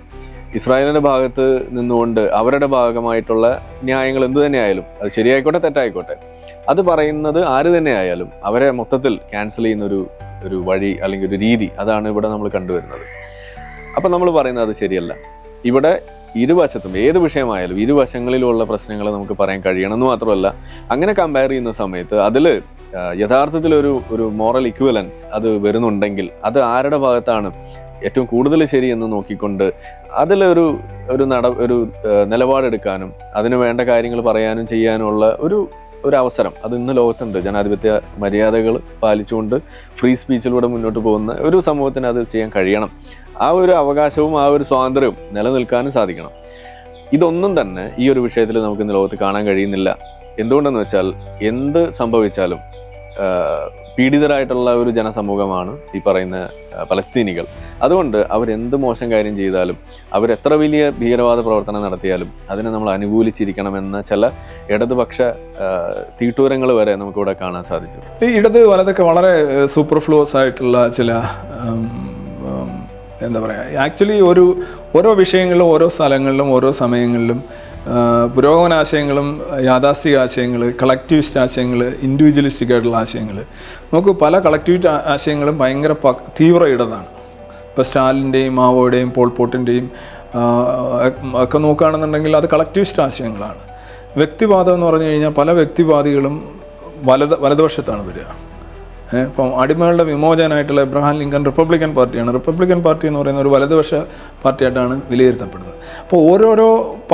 ഇസ്രായേലിൻ്റെ ഭാഗത്ത് നിന്നുകൊണ്ട് അവരുടെ ഭാഗമായിട്ടുള്ള ന്യായങ്ങൾ എന്തു തന്നെയായാലും അത് ശരിയായിക്കോട്ടെ തെറ്റായിക്കോട്ടെ, അത് പറയുന്നത് ആര് തന്നെ ആയാലും അവരെ മൊത്തത്തിൽ ക്യാൻസൽ ചെയ്യുന്ന ഒരു വഴി അല്ലെങ്കിൽ ഒരു രീതി, അതാണ് ഇവിടെ നമ്മൾ കണ്ടുവരുന്നത്. അപ്പം നമ്മൾ പറയുന്നത് അത് ശരിയല്ല. ഇവിടെ ഇരുവശത്തും ഏത് വിഷയമായാലും ഇരുവശങ്ങളിലുള്ള പ്രശ്നങ്ങൾ നമുക്ക് പറയാൻ കഴിയണം എന്ന് മാത്രമല്ല, അങ്ങനെ കമ്പയർ ചെയ്യുന്ന സമയത്ത് അതിൽ യഥാർത്ഥത്തിൽ ഒരു മോറൽ ഇക്വലൻസ് അത് വരുന്നുണ്ടെങ്കിൽ അത് ആരുടെ ഭാഗത്താണ് ഏറ്റവും കൂടുതൽ ശരിയെന്ന് നോക്കിക്കൊണ്ട് അതിലൊരു നിലപാടെടുക്കാനും അതിന് വേണ്ട കാര്യങ്ങൾ പറയാനും ചെയ്യാനുമുള്ള ഒരു അവസരം അത് ഇന്ന് ലോകത്തുണ്ട്. ജനാധിപത്യ മര്യാദകൾ പാലിച്ചുകൊണ്ട് ഫ്രീ സ്പീച്ചിലൂടെ മുന്നോട്ട് പോകുന്ന ഒരു സമൂഹത്തിന് അത് ചെയ്യാൻ കഴിയണം. ആ ഒരു അവകാശവും ആ ഒരു സ്വാതന്ത്ര്യവും നിലനിൽക്കാനും സാധിക്കണം. ഇതൊന്നും തന്നെ ഈ ഒരു വിഷയത്തിൽ നമുക്ക് ഇന്ന് ലോകത്ത് കാണാൻ കഴിയുന്നില്ല. എന്തുകൊണ്ടെന്ന് വെച്ചാൽ എന്ത് സംഭവിച്ചാലും പീഡിതരായിട്ടുള്ള ഒരു ജനസമൂഹമാണ് ഈ പറയുന്ന പലസ്തീനികൾ. അതുകൊണ്ട് അവരെന്ത് മോശം കാര്യം ചെയ്താലും അവരെത്ര വലിയ ഭീകരവാദ പ്രവർത്തനം നടത്തിയാലും അതിനെ നമ്മൾ അനുകൂലിച്ചിരിക്കണമെന്ന ചില ഇടതുപക്ഷ തീട്ടൂരങ്ങൾ വരെ നമുക്കിവിടെ കാണാൻ സാധിച്ചു. ഈ ഇടത് വലതൊക്കെ വളരെ സൂപ്പർഫ്ലൂസ് ആയിട്ടുള്ള ചില എന്താ പറയുക, ആക്ച്വലി ഓരോ വിഷയങ്ങളിലും ഓരോ സ്ഥലങ്ങളിലും ഓരോ സമയങ്ങളിലും പുരോഗമനാശയങ്ങളും യാഥാസ്ഥിക ആശയങ്ങൾ, കളക്ടിവിസ്റ്റ് ആശയങ്ങൾ, ഇൻഡിവിജ്വലിസ്റ്റിക് ആയിട്ടുള്ള ആശയങ്ങൾ, നമുക്ക് പല കളക്ടിവിസ്റ്റ് ആശയങ്ങളും ഭയങ്കര തീവ്ര ഇടതാണ്. ഇപ്പോൾ സ്റ്റാലിൻ്റെയും മാവോയുടെയും പോൾപോട്ടിൻ്റെയും ഒക്കെ നോക്കുകയാണെന്നുണ്ടെങ്കിൽ അത് കളക്ടിവിസ്റ്റ് ആശയങ്ങളാണ്. വ്യക്തിവാദം എന്ന് പറഞ്ഞു കഴിഞ്ഞാൽ പല വ്യക്തിവാദികളും വലതുപക്ഷത്താണ് വരിക. ഇപ്പം അടിമകളുടെ വിമോചനായിട്ടുള്ള എബ്രഹാം ലിങ്കൺ റിപ്പബ്ലിക്കൻ പാർട്ടിയാണ്. റിപ്പബ്ലിക്കൻ പാർട്ടി എന്ന് പറയുന്ന ഒരു വലതുപക്ഷ പാർട്ടിയായിട്ടാണ് വിലയിരുത്തപ്പെടുന്നത്. അപ്പോൾ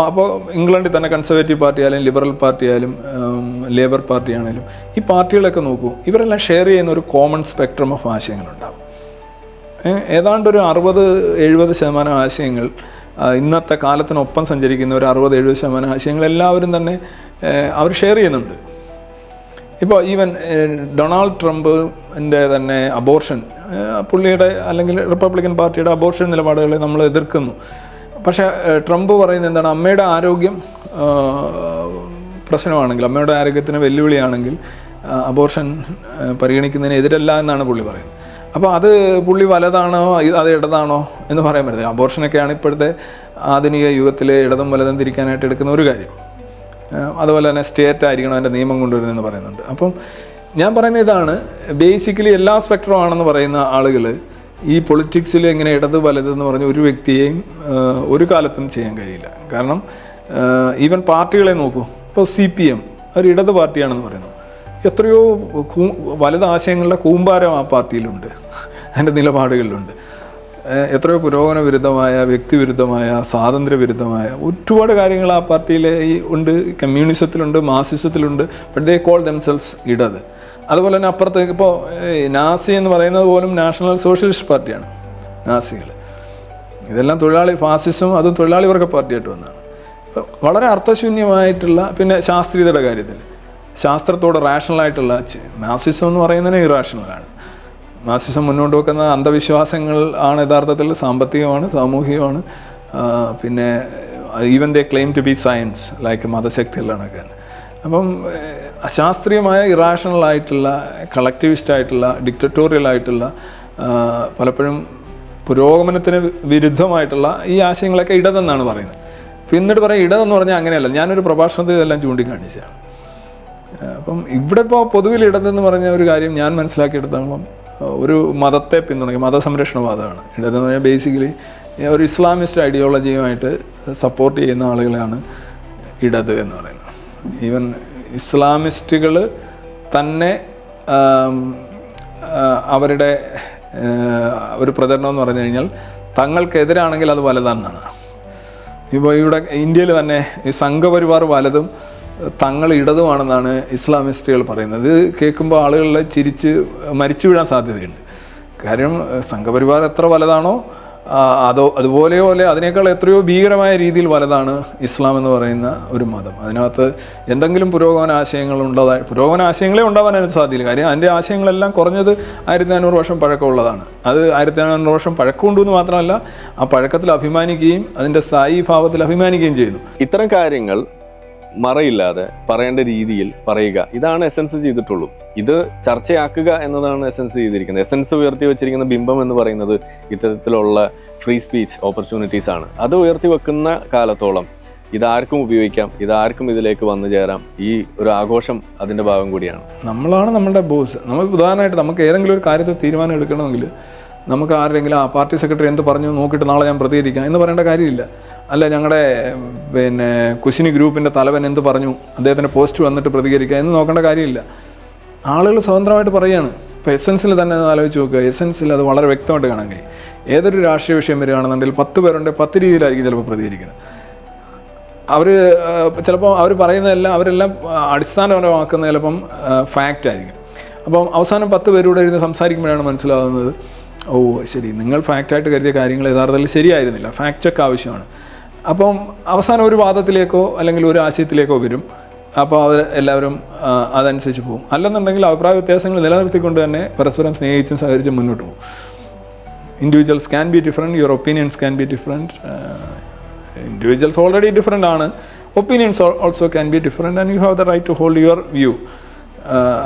അപ്പോൾ ഇംഗ്ലണ്ടിൽ തന്നെ കൺസർവേറ്റീവ് പാർട്ടി ആയാലും ലിബറൽ പാർട്ടി ആയാലും ലേബർ പാർട്ടി ആണെങ്കിലും ഈ പാർട്ടികളൊക്കെ നോക്കൂ, ഇവരെല്ലാം ഷെയർ ചെയ്യുന്ന ഒരു കോമൺ സ്പെക്ട്രം ഓഫ് ആശയങ്ങളുണ്ടാവും. ഏതാണ്ട് ഒരു 60-70% ആശയങ്ങൾ, ഇന്നത്തെ കാലത്തിനൊപ്പം സഞ്ചരിക്കുന്ന ഒരു 60-70% ആശയങ്ങൾ എല്ലാവരും തന്നെ അവർ ഷെയർ ചെയ്യുന്നുണ്ട്. ഇപ്പോൾ ഈവൻ ഡൊണാൾഡ് ട്രംപിൻ്റെ തന്നെ അബോർഷൻ, പുള്ളിയുടെ അല്ലെങ്കിൽ റിപ്പബ്ലിക്കൻ പാർട്ടിയുടെ അബോർഷൻ നിലപാടുകളെ നമ്മൾ എതിർക്കുന്നു. പക്ഷേ ട്രംപ് പറയുന്നത് എന്താണ്, അമ്മയുടെ ആരോഗ്യം പ്രശ്നമാണെങ്കിൽ, അമ്മയുടെ ആരോഗ്യത്തിന് വെല്ലുവിളിയാണെങ്കിൽ അബോർഷൻ പരിഗണിക്കുന്നതിന് എതിരല്ല എന്നാണ് പുള്ളി പറയുന്നത്. അപ്പോൾ അത് പുള്ളി വലതാണോ അത് ഇടതാണോ എന്ന് പറയാൻ പറ്റില്ല. അബോർഷനൊക്കെയാണ് ഇപ്പോഴത്തെ ആധുനിക യുഗത്തിലെ ഇടതും വലതും തിരിക്കാനായിട്ട് എടുക്കുന്ന ഒരു കാര്യം. അതുപോലെ തന്നെ സ്റ്റേറ്റ് ആയിരിക്കണം അതിൻ്റെ നിയമം കൊണ്ടുവരുന്നതെന്ന് പറയുന്നുണ്ട്. അപ്പം ഞാൻ പറയുന്ന ഇതാണ്, ബേസിക്കലി എല്ലാ സ്പെക്ട്രം ആണെന്ന് പറയുന്ന ആളുകൾ ഈ പൊളിറ്റിക്സിൽ ഇങ്ങനെ ഇടത് വലതെന്ന് പറഞ്ഞ ഒരു വ്യക്തിയെയും ഒരു കാലത്തും ചെയ്യാൻ കഴിയില്ല. കാരണം ഈവൻ പാർട്ടികളെ നോക്കൂ, ഇപ്പോൾ CPM ഒരു ഇടത് പാർട്ടിയാണെന്ന് പറയുന്നു, എത്രയോ വലത് ആശയങ്ങളുടെ കൂമ്പാരം ആ പാർട്ടിയിലുണ്ട്, അതിൻ്റെ നിലപാടുകളിലുണ്ട്. എത്രയോ പുരോഗമന വിരുദ്ധമായ, വ്യക്തിവിരുദ്ധമായ, സ്വാതന്ത്ര്യവിരുദ്ധമായ ഒരുപാട് കാര്യങ്ങൾ ആ പാർട്ടിയിൽ ഉണ്ട്. കമ്മ്യൂണിസത്തിലുണ്ട്, മാർക്സിസത്തിലുണ്ട്. ബട്ട് ദേ കോൾ ദംസെൽസ് ഇടത്. അതുപോലെ തന്നെ അപ്പുറത്തേക്ക് ഇപ്പോൾ നാസി എന്ന് പറയുന്നത് പോലും നാഷണൽ സോഷ്യലിസ്റ്റ് പാർട്ടിയാണ് നാസികൾ. ഇതെല്ലാം തൊഴിലാളി ഫാസിസം, അതും തൊഴിലാളി വർഗ പാർട്ടിയായിട്ട് വന്നതാണ്. വളരെ അർത്ഥശൂന്യമായിട്ടുള്ള, പിന്നെ ശാസ്ത്രീയതയുടെ കാര്യത്തിൽ ശാസ്ത്രത്തോട് റാഷണലായിട്ടുള്ള, മാർക്സിസം എന്ന് പറയുന്നതിന് ഇറാഷണലാണ്. മാർക്സിസം മുന്നോട്ട് വെക്കുന്ന അന്ധവിശ്വാസങ്ങൾ ആണ് യഥാർത്ഥത്തിൽ സാമ്പത്തികമാണ്, സാമൂഹികമാണ്. പിന്നെ even they claim to be science like മതശക്തികളാണൊക്കെ. അപ്പം അശാസ്ത്രീയമായ, ഇറാഷണലായിട്ടുള്ള, കളക്ടിവിസ്റ്റായിട്ടുള്ള, ഡിക്റ്ററ്റോറിയലായിട്ടുള്ള, പലപ്പോഴും പുരോഗമനത്തിന് വിരുദ്ധമായിട്ടുള്ള ഈ ആശയങ്ങളൊക്കെ ഇടതെന്നാണ് പറയുന്നത്. എന്നിട്ട് പറയാം ഇടതെന്ന് പറഞ്ഞാൽ അങ്ങനെയല്ല. ഞാനൊരു പ്രഭാഷണത്തിൽ ഇതെല്ലാം ചൂണ്ടിക്കാണിച്ചതാണ്. അപ്പം ഇവിടെ ഇപ്പോൾ പൊതുവിൽ ഇടതെന്ന് പറഞ്ഞ ഒരു കാര്യം ഞാൻ മനസ്സിലാക്കിയെടുത്തോളം ഒരു മതത്തെ പിന്തുണയ്ക്കും, മതസംരക്ഷണവാദമാണ് ഇടതെന്ന് പറഞ്ഞാൽ. ബേസിക്കലി ഒരു ഇസ്ലാമിസ്റ്റ് ഐഡിയോളജിയുമായിട്ട് സപ്പോർട്ട് ചെയ്യുന്ന ആളുകളാണ് ഇടത് എന്ന് പറയുന്നത്. ഈവൻ ഇസ്ലാമിസ്റ്റുകൾ തന്നെ അവരുടെ ഒരു പ്രചരണം എന്ന് പറഞ്ഞു കഴിഞ്ഞാൽ തങ്ങൾക്കെതിരാണെങ്കിൽ അത് വലതാണെന്നാണ്. ഇപ്പോൾ ഇവിടെ ഇന്ത്യയിൽ തന്നെ ഈ സംഘപരിവാർ വലതും തങ്ങൾ ഇടതുമാണെന്നാണ് ഇസ്ലാമിസ്റ്റുകൾ പറയുന്നത്. ഇത് കേൾക്കുമ്പോൾ ആളുകളെ ചിരിച്ച് മരിച്ചു വീഴാൻ സാധ്യതയുണ്ട്. കാര്യം സംഘപരിവാർ എത്ര വലതാണോ അതുപോലെയോ അല്ലെ അതിനേക്കാൾ എത്രയോ ഭീകരമായ രീതിയിൽ വലതാണ് ഇസ്ലാം എന്ന് പറയുന്ന ഒരു മതം. അതിനകത്ത് എന്തെങ്കിലും പുരോഗമന ആശയങ്ങൾ പുരോഗമന ആശയങ്ങളെ ഉണ്ടാവാനായിട്ട് സാധ്യതയില്ല. കാര്യം അതിൻ്റെ ആശയങ്ങളെല്ലാം കുറഞ്ഞത് 1400 വർഷം പഴക്കമുള്ളതാണ്. അത് 1400 വർഷം പഴക്കമുണ്ടെന്ന് മാത്രമല്ല, ആ പഴക്കത്തിൽ അഭിമാനിക്കുകയും അതിൻ്റെ സ്ഥായി ഭാവത്തിൽ അഭിമാനിക്കുകയും ചെയ്യുന്നു. ഇത്തരം കാര്യങ്ങൾ മറയില്ലാതെ പറയേണ്ട രീതിയിൽ പറയുക, ഇതാണ് എസൻസ് ചെയ്തിട്ടുള്ളൂ. ഇത് ചർച്ചയാക്കുക എന്നതാണ് എസൻസ് ചെയ്തിരിക്കുന്നത്. എസൻസ് ഉയർത്തി വെച്ചിരിക്കുന്ന ബിംബം എന്ന് പറയുന്നത് ഇത്തരത്തിലുള്ള ഫ്രീ സ്പീച്ച് ഓപ്പർച്യൂണിറ്റീസ് ആണ്. അത് ഉയർത്തി വെക്കുന്ന കാലത്തോളം ഇതാർക്കും ഉപയോഗിക്കാം, ഇതാർക്കും ഇതിലേക്ക് വന്നു ചേരാം. ഈ ഒരു ആഘോഷം അതിൻ്റെ ഭാഗം കൂടിയാണ്. നമ്മളാണ് നമ്മുടെ ബോസ്. നമുക്ക് ഉദാഹരണമായിട്ട് നമുക്ക് ഏതെങ്കിലും ഒരു കാര്യത്തിൽ തീരുമാനം എടുക്കണമെങ്കിൽ നമുക്ക് ആരെങ്കിലും ആ പാർട്ടി സെക്രട്ടറി എന്ത് പറഞ്ഞു നോക്കിയിട്ട് നാളെ ഞാൻ പ്രതികരിക്കാം എന്ന് പറയേണ്ട കാര്യമില്ല. അല്ല ഞങ്ങളുടെ കുശിനി ഗ്രൂപ്പിൻ്റെ തലവൻ എന്ത് പറഞ്ഞു, അദ്ദേഹത്തിൻ്റെ പോസ്റ്റ് വന്നിട്ട് പ്രതികരിക്കുക എന്ന് നോക്കേണ്ട കാര്യമില്ല. ആളുകൾ സ്വതന്ത്രമായിട്ട് പറയുകയാണ്. ഇപ്പോൾ എസൻസിൽ തന്നെ ആലോചിച്ച് നോക്കുക, എസൻസിൽ അത് വളരെ വ്യക്തമായിട്ട് കാണാൻ കഴിയും. ഏതൊരു രാഷ്ട്രീയ വിഷയം വരികയാണെന്നുണ്ടെങ്കിൽ 10 പേരുണ്ട്, 10 രീതിയിലായിരിക്കും ചിലപ്പോൾ പ്രതികരിക്കുന്നത്. ചിലപ്പോൾ അവർ പറയുന്നതെല്ലാം അവരെല്ലാം അടിസ്ഥാനപരമാക്കുന്ന ചിലപ്പം ഫാക്റ്റ് ആയിരിക്കും. അപ്പം അവസാനം 10 പേരൂടെ ഇരുന്ന് സംസാരിക്കുമ്പോഴാണ് മനസ്സിലാകുന്നത്, ഓ ശരി, നിങ്ങൾ ഫാക്റ്റായിട്ട് കരുതിയ കാര്യങ്ങൾ യഥാർത്ഥത്തിൽ ശരിയായിരുന്നില്ല, ഫാക്ട് ചെക്ക് ആവശ്യമാണ്. അപ്പം അവസാനം ഒരു വാദത്തിലേക്കോ അല്ലെങ്കിൽ ഒരു ആശയത്തിലേക്കോ വരും. അപ്പോൾ അവർ എല്ലാവരും അതനുസരിച്ച് പോകും. അല്ലെന്നുണ്ടെങ്കിൽ അഭിപ്രായ വ്യത്യാസങ്ങൾ നിലനിർത്തിക്കൊണ്ട് തന്നെ പരസ്പരം സ്നേഹിച്ചും സഹകരിച്ചും മുന്നോട്ട് പോകും. Individuals can be different, your opinions can be different. Individuals already different ആണ്, opinions also can be different and you have the right to hold your view.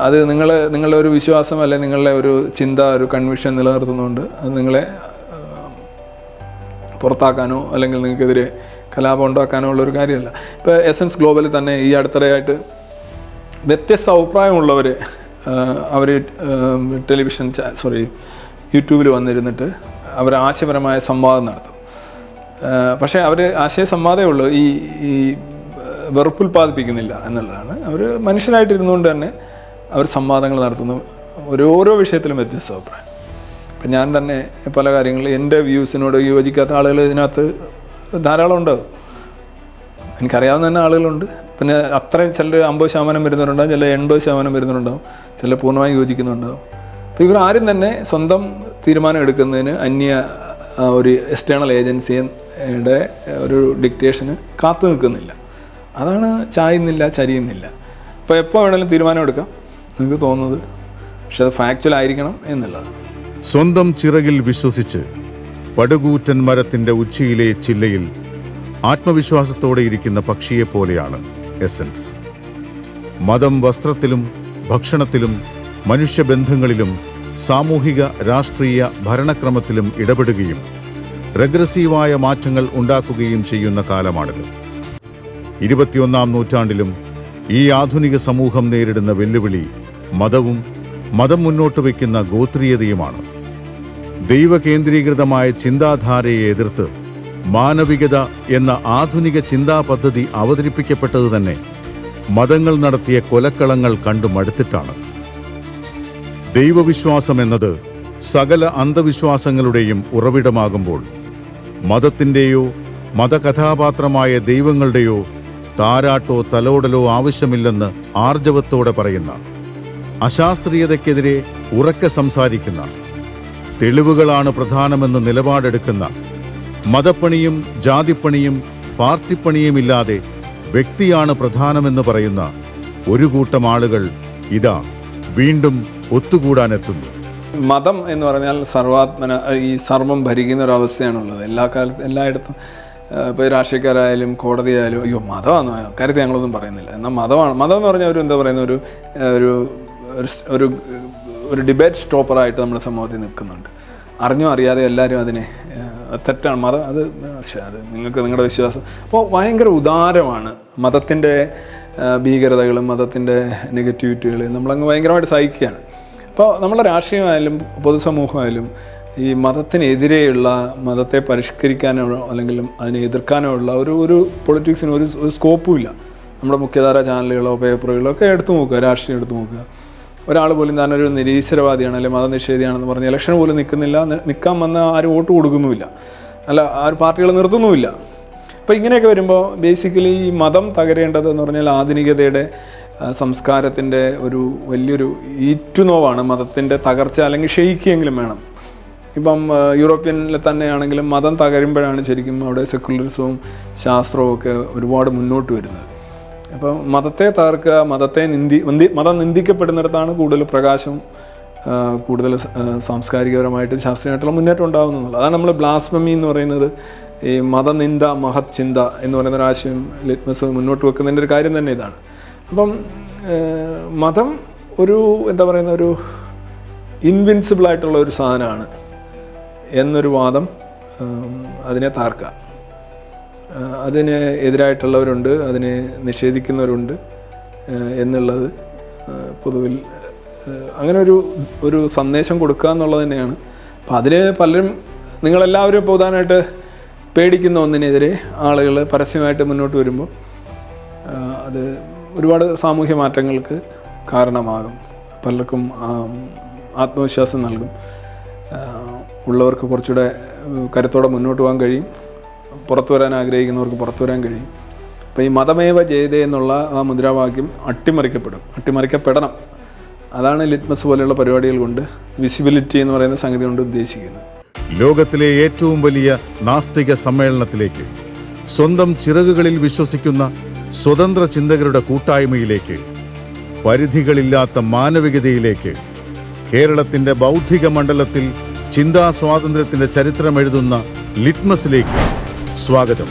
അത് നിങ്ങളുടെ ഒരു വിശ്വാസം അല്ലെങ്കിൽ നിങ്ങളുടെ ഒരു ചിന്ത, ഒരു കൺവിക്ഷൻ നിലനിർത്തുന്നുണ്ട്. അത് നിങ്ങളെ പുറത്താക്കാനോ അല്ലെങ്കിൽ നിങ്ങൾക്കെതിരെ കലാപം ഉണ്ടാക്കാനോ ഉള്ളൊരു കാര്യമല്ല. ഇപ്പോൾ എസൻസ് ഗ്ലോബലിൽ തന്നെ ഈ അടുത്തിടെയായിട്ട് വ്യത്യസ്ത അഭിപ്രായമുള്ളവർ അവർ യൂട്യൂബിൽ വന്നിരുന്നിട്ട് അവർ ആശയപരമായ സംവാദം നടത്തും. പക്ഷേ അവർ ആശയ സംവാദമേ ഉള്ളൂ, ഈ വെറുപ്പുൽപ്പാദിപ്പിക്കുന്നില്ല എന്നുള്ളതാണ്. അവർ മനുഷ്യനായിട്ടിരുന്നുകൊണ്ട് തന്നെ അവർ സംവാദങ്ങൾ നടത്തുന്നു. ഓരോ വിഷയത്തിലും വ്യത്യസ്ത അഭിപ്രായം. ഇപ്പം ഞാൻ തന്നെ പല കാര്യങ്ങളിൽ എൻ്റെ വ്യൂസിനോട് യോജിക്കാത്ത ആളുകൾ ഇതിനകത്ത് ധാരാളം ഉണ്ടാവും. എനിക്കറിയാവുന്ന തന്നെ ആളുകളുണ്ട്. പിന്നെ അത്രയും ചിലർ 50% വരുന്നവരുണ്ടാവും, ചില 80% വരുന്നവരുണ്ടാവും, ചില പൂർണ്ണമായി യോജിക്കുന്നുണ്ടാവും. അപ്പോൾ ഇവരാരും തന്നെ സ്വന്തം തീരുമാനം എടുക്കുന്നതിന് ഒരു എക്സ്റ്റേണൽ ഏജൻസിയുടെ ഒരു ഡിക്റ്റേഷന് കാത്തു നിൽക്കുന്നില്ല. അതാണ് ചായുന്നില്ല ചരിയുന്നില്ല. അപ്പോൾ എപ്പോൾ വേണമെങ്കിലും തീരുമാനം എടുക്കാം നിങ്ങൾക്ക് തോന്നുന്നത്, പക്ഷെ അത് ഫാക്ച്വൽ ആയിരിക്കണം എന്നുള്ളതാണ്. സ്വന്തം ചിറകിൽ വിശ്വസിച്ച് പടുകൂറ്റൻ മരത്തിന്റെ ഉച്ചിയിലെ ചില്ലയിൽ ആത്മവിശ്വാസത്തോടെ ഇരിക്കുന്ന പക്ഷിയെപ്പോലെയാണ് എസൻസ്. മതം വസ്ത്രത്തിലും ഭക്ഷണത്തിലും മനുഷ്യബന്ധങ്ങളിലും സാമൂഹിക രാഷ്ട്രീയ ഭരണക്രമത്തിലും ഇടപെടുകയും റെഗ്രസീവായ മാറ്റങ്ങൾ ഉണ്ടാക്കുകയും ചെയ്യുന്ന കാലമാണിത്. 21-ാം നൂറ്റാണ്ടിലും ഈ ആധുനിക സമൂഹം നേരിടുന്ന വെല്ലുവിളി മതവും മതം മുന്നോട്ട് വയ്ക്കുന്ന ഗോത്രീയതയുമാണ്. ദൈവകേന്ദ്രീകൃതമായ ചിന്താധാരയെ എതിർത്ത് മാനവികത എന്ന ആധുനിക ചിന്താ പദ്ധതി അവതരിപ്പിക്കപ്പെട്ടത് തന്നെ മതങ്ങൾ നടത്തിയ കൊലക്കളങ്ങൾ കണ്ടു മടുത്തിട്ടാണ്. ദൈവവിശ്വാസം എന്നത് സകല അന്ധവിശ്വാസങ്ങളുടെയും ഉറവിടമാകുമ്പോൾ മതത്തിൻ്റെയോ മതകഥാപാത്രമായ ദൈവങ്ങളുടെയോ താരാട്ടോ തലോടലോ ആവശ്യമില്ലെന്ന് ആർജവത്തോടെ പറയുന്ന, അശാസ്ത്രീയതയ്ക്കെതിരെ ഉറക്കെ സംസാരിക്കുന്ന, തെളിവുകളാണ് പ്രധാനമെന്ന് നിലപാടെടുക്കുന്ന, മതപ്പണിയും ജാതിപ്പണിയും പാർട്ടിപ്പണിയുമില്ലാതെ വ്യക്തിയാണ് പ്രധാനമെന്ന് പറയുന്ന ഒരു കൂട്ടം ആളുകൾ ഇതാ വീണ്ടും ഒത്തുകൂടാനെത്തുന്നു. മതം എന്ന് പറഞ്ഞാൽ സർവാത്മന ഈ സർവം ഭരിക്കുന്ന ഒരു അവസ്ഥയാണുള്ളത് എല്ലായിടത്തും. ഇപ്പോൾ രാഷ്ട്രീയക്കാരായാലും കോടതിയായാലും അയ്യോ മതമാണ് കാര്യത്തിൽ ഞങ്ങളൊന്നും പറയുന്നില്ല, എന്നാൽ മതമാണ്. മതം എന്ന് പറഞ്ഞാൽ എന്താ പറയുന്ന ഒരു ഡിബേറ്റ് സ്റ്റോപ്പറായിട്ട് നമ്മുടെ സമൂഹത്തിൽ നിൽക്കുന്നുണ്ട്. അറിഞ്ഞോ അറിയാതെ എല്ലാവരും അതിനെ തെറ്റാണ് മതം, അത് നിങ്ങൾക്ക് നിങ്ങളുടെ വിശ്വാസം. അപ്പോൾ ഭയങ്കര ഉദാരമാണ് മതത്തിൻ്റെ ഭീകരതകളും മതത്തിൻ്റെ നെഗറ്റിവിറ്റികളും നമ്മളങ്ങ് ഭയങ്കരമായിട്ട് സഹിക്കുകയാണ്. അപ്പോൾ നമ്മുടെ രാഷ്ട്രീയമായാലും പൊതുസമൂഹമായാലും ഈ മതത്തിനെതിരെയുള്ള, മതത്തെ പരിഷ്കരിക്കാനോ അല്ലെങ്കിൽ അതിനെ എതിർക്കാനോ ഉള്ള ഒരു പൊളിറ്റിക്സിന് ഒരു സ്കോപ്പും ഇല്ല. നമ്മുടെ മുഖ്യധാര ചാനലുകളോ പേപ്പറുകളോ ഒക്കെ എടുത്തു നോക്കുക, രാഷ്ട്രീയം എടുത്തു നോക്കുക. ഒരാൾ പോലും താനൊരു നിരീശ്വരവാദിയാണ് അല്ലെങ്കിൽ മതനിഷേധിയാണെന്ന് പറഞ്ഞ് ഇലക്ഷൻ പോലും നിൽക്കാൻ വന്ന ആരും വോട്ട് കൊടുക്കുന്നുമില്ല, അല്ല ആ ഒരു പാർട്ടികൾ നിർത്തുന്നുമില്ല. അപ്പോൾ ഇങ്ങനെയൊക്കെ വരുമ്പോൾ ബേസിക്കലി ഈ മതം തകരേണ്ടതെന്ന് പറഞ്ഞാൽ ആധുനികതയുടെ സംസ്കാരത്തിൻ്റെ ഒരു വലിയൊരു ഈറ്റുനോവാണ് മതത്തിൻ്റെ തകർച്ച, അല്ലെങ്കിൽ ക്ഷയിക്കുകയെങ്കിലും വേണം. ഇപ്പം യൂറോപ്യനിൽ തന്നെയാണെങ്കിലും മതം തകരുമ്പോഴാണ് ശരിക്കും അവിടെ സെക്കുലറിസവും ശാസ്ത്രവും ഒക്കെ ഒരുപാട് മുന്നോട്ട് വരുന്നത്. അപ്പം മതത്തെ തകർക്കുക, മതം നിന്ദിക്കപ്പെടുന്നിടത്താണ് കൂടുതൽ പ്രകാശം, കൂടുതൽ സാംസ്കാരികപരമായിട്ട് ശാസ്ത്രീയമായിട്ടുള്ള മുന്നേറ്റം ഉണ്ടാകുന്നുള്ളത്. അതാണ് നമ്മൾ ബ്ലാസ്ഫമി എന്ന് പറയുന്നത്. ഈ മതനിന്ദ മഹത് ചിന്ത എന്ന് പറയുന്ന ഒരു ആശയം ലിറ്റ്മസ് മുന്നോട്ട് വെക്കുന്നതിൻ്റെ ഒരു കാര്യം തന്നെ ഇതാണ്. അപ്പം മതം ഒരു എന്താ പറയുന്ന ഒരു ഇൻവിൻസിബിളായിട്ടുള്ള ഒരു സാധനമാണ് എന്നൊരു വാദം അതിനെ താർക്കുക. അതിന് എതിരായിട്ടുള്ളവരുണ്ട്, അതിനെ നിഷേധിക്കുന്നവരുണ്ട് എന്നുള്ളത് പൊതുവിൽ അങ്ങനെ ഒരു സന്ദേശം കൊടുക്കുക എന്നുള്ളത് തന്നെയാണ്. അപ്പം അതിന് പലരും നിങ്ങളെല്ലാവരും പ്രധാനമായിട്ട് പേടിക്കുന്ന ഒന്നിനെതിരെ ആളുകൾ പരസ്യമായിട്ട് മുന്നോട്ട് വരുമ്പോൾ അത് ഒരുപാട് സാമൂഹ്യ മാറ്റങ്ങൾക്ക് കാരണമാകും. പലർക്കും ആത്മവിശ്വാസം നൽകും, ഉള്ളവർക്ക് കുറച്ചുകൂടെ കരുത്തോടെ മുന്നോട്ട് പോകാൻ കഴിയും, പുറത്തു വരാൻ ആഗ്രഹിക്കുന്നവർക്ക് പുറത്തു വരാൻ കഴിയും. അപ്പോൾ ഈ മതമേവ ജയതേ എന്നുള്ള ആ മുദ്രാവാക്യം അട്ടിമറിക്കപ്പെടണം. അതാണ് ലിറ്റ്മസ് പോലെയുള്ള പരിപാടികൾ കൊണ്ട്, വിസിബിലിറ്റി എന്ന് പറയുന്ന സംഗതി കൊണ്ട് ഉദ്ദേശിക്കുന്നത്. ലോകത്തിലെ ഏറ്റവും വലിയ നാസ്തിക സമ്മേളനത്തിലേക്ക്, സ്വന്തം ചിറകുകളിൽ വിശ്വസിക്കുന്ന സ്വതന്ത്ര ചിന്തകരുടെ കൂട്ടായ്മയിലേക്ക്, പരിധികളില്ലാത്ത മാനവികതയിലേക്ക്, കേരളത്തിന്റെ ബൗദ്ധിക മണ്ഡലത്തിൽ ചിന്താ സ്വാതന്ത്ര്യത്തിന്റെ ചരിത്രമെഴുതുന്ന ലിറ്റ്മസിലേക്ക് സ്വാഗതം.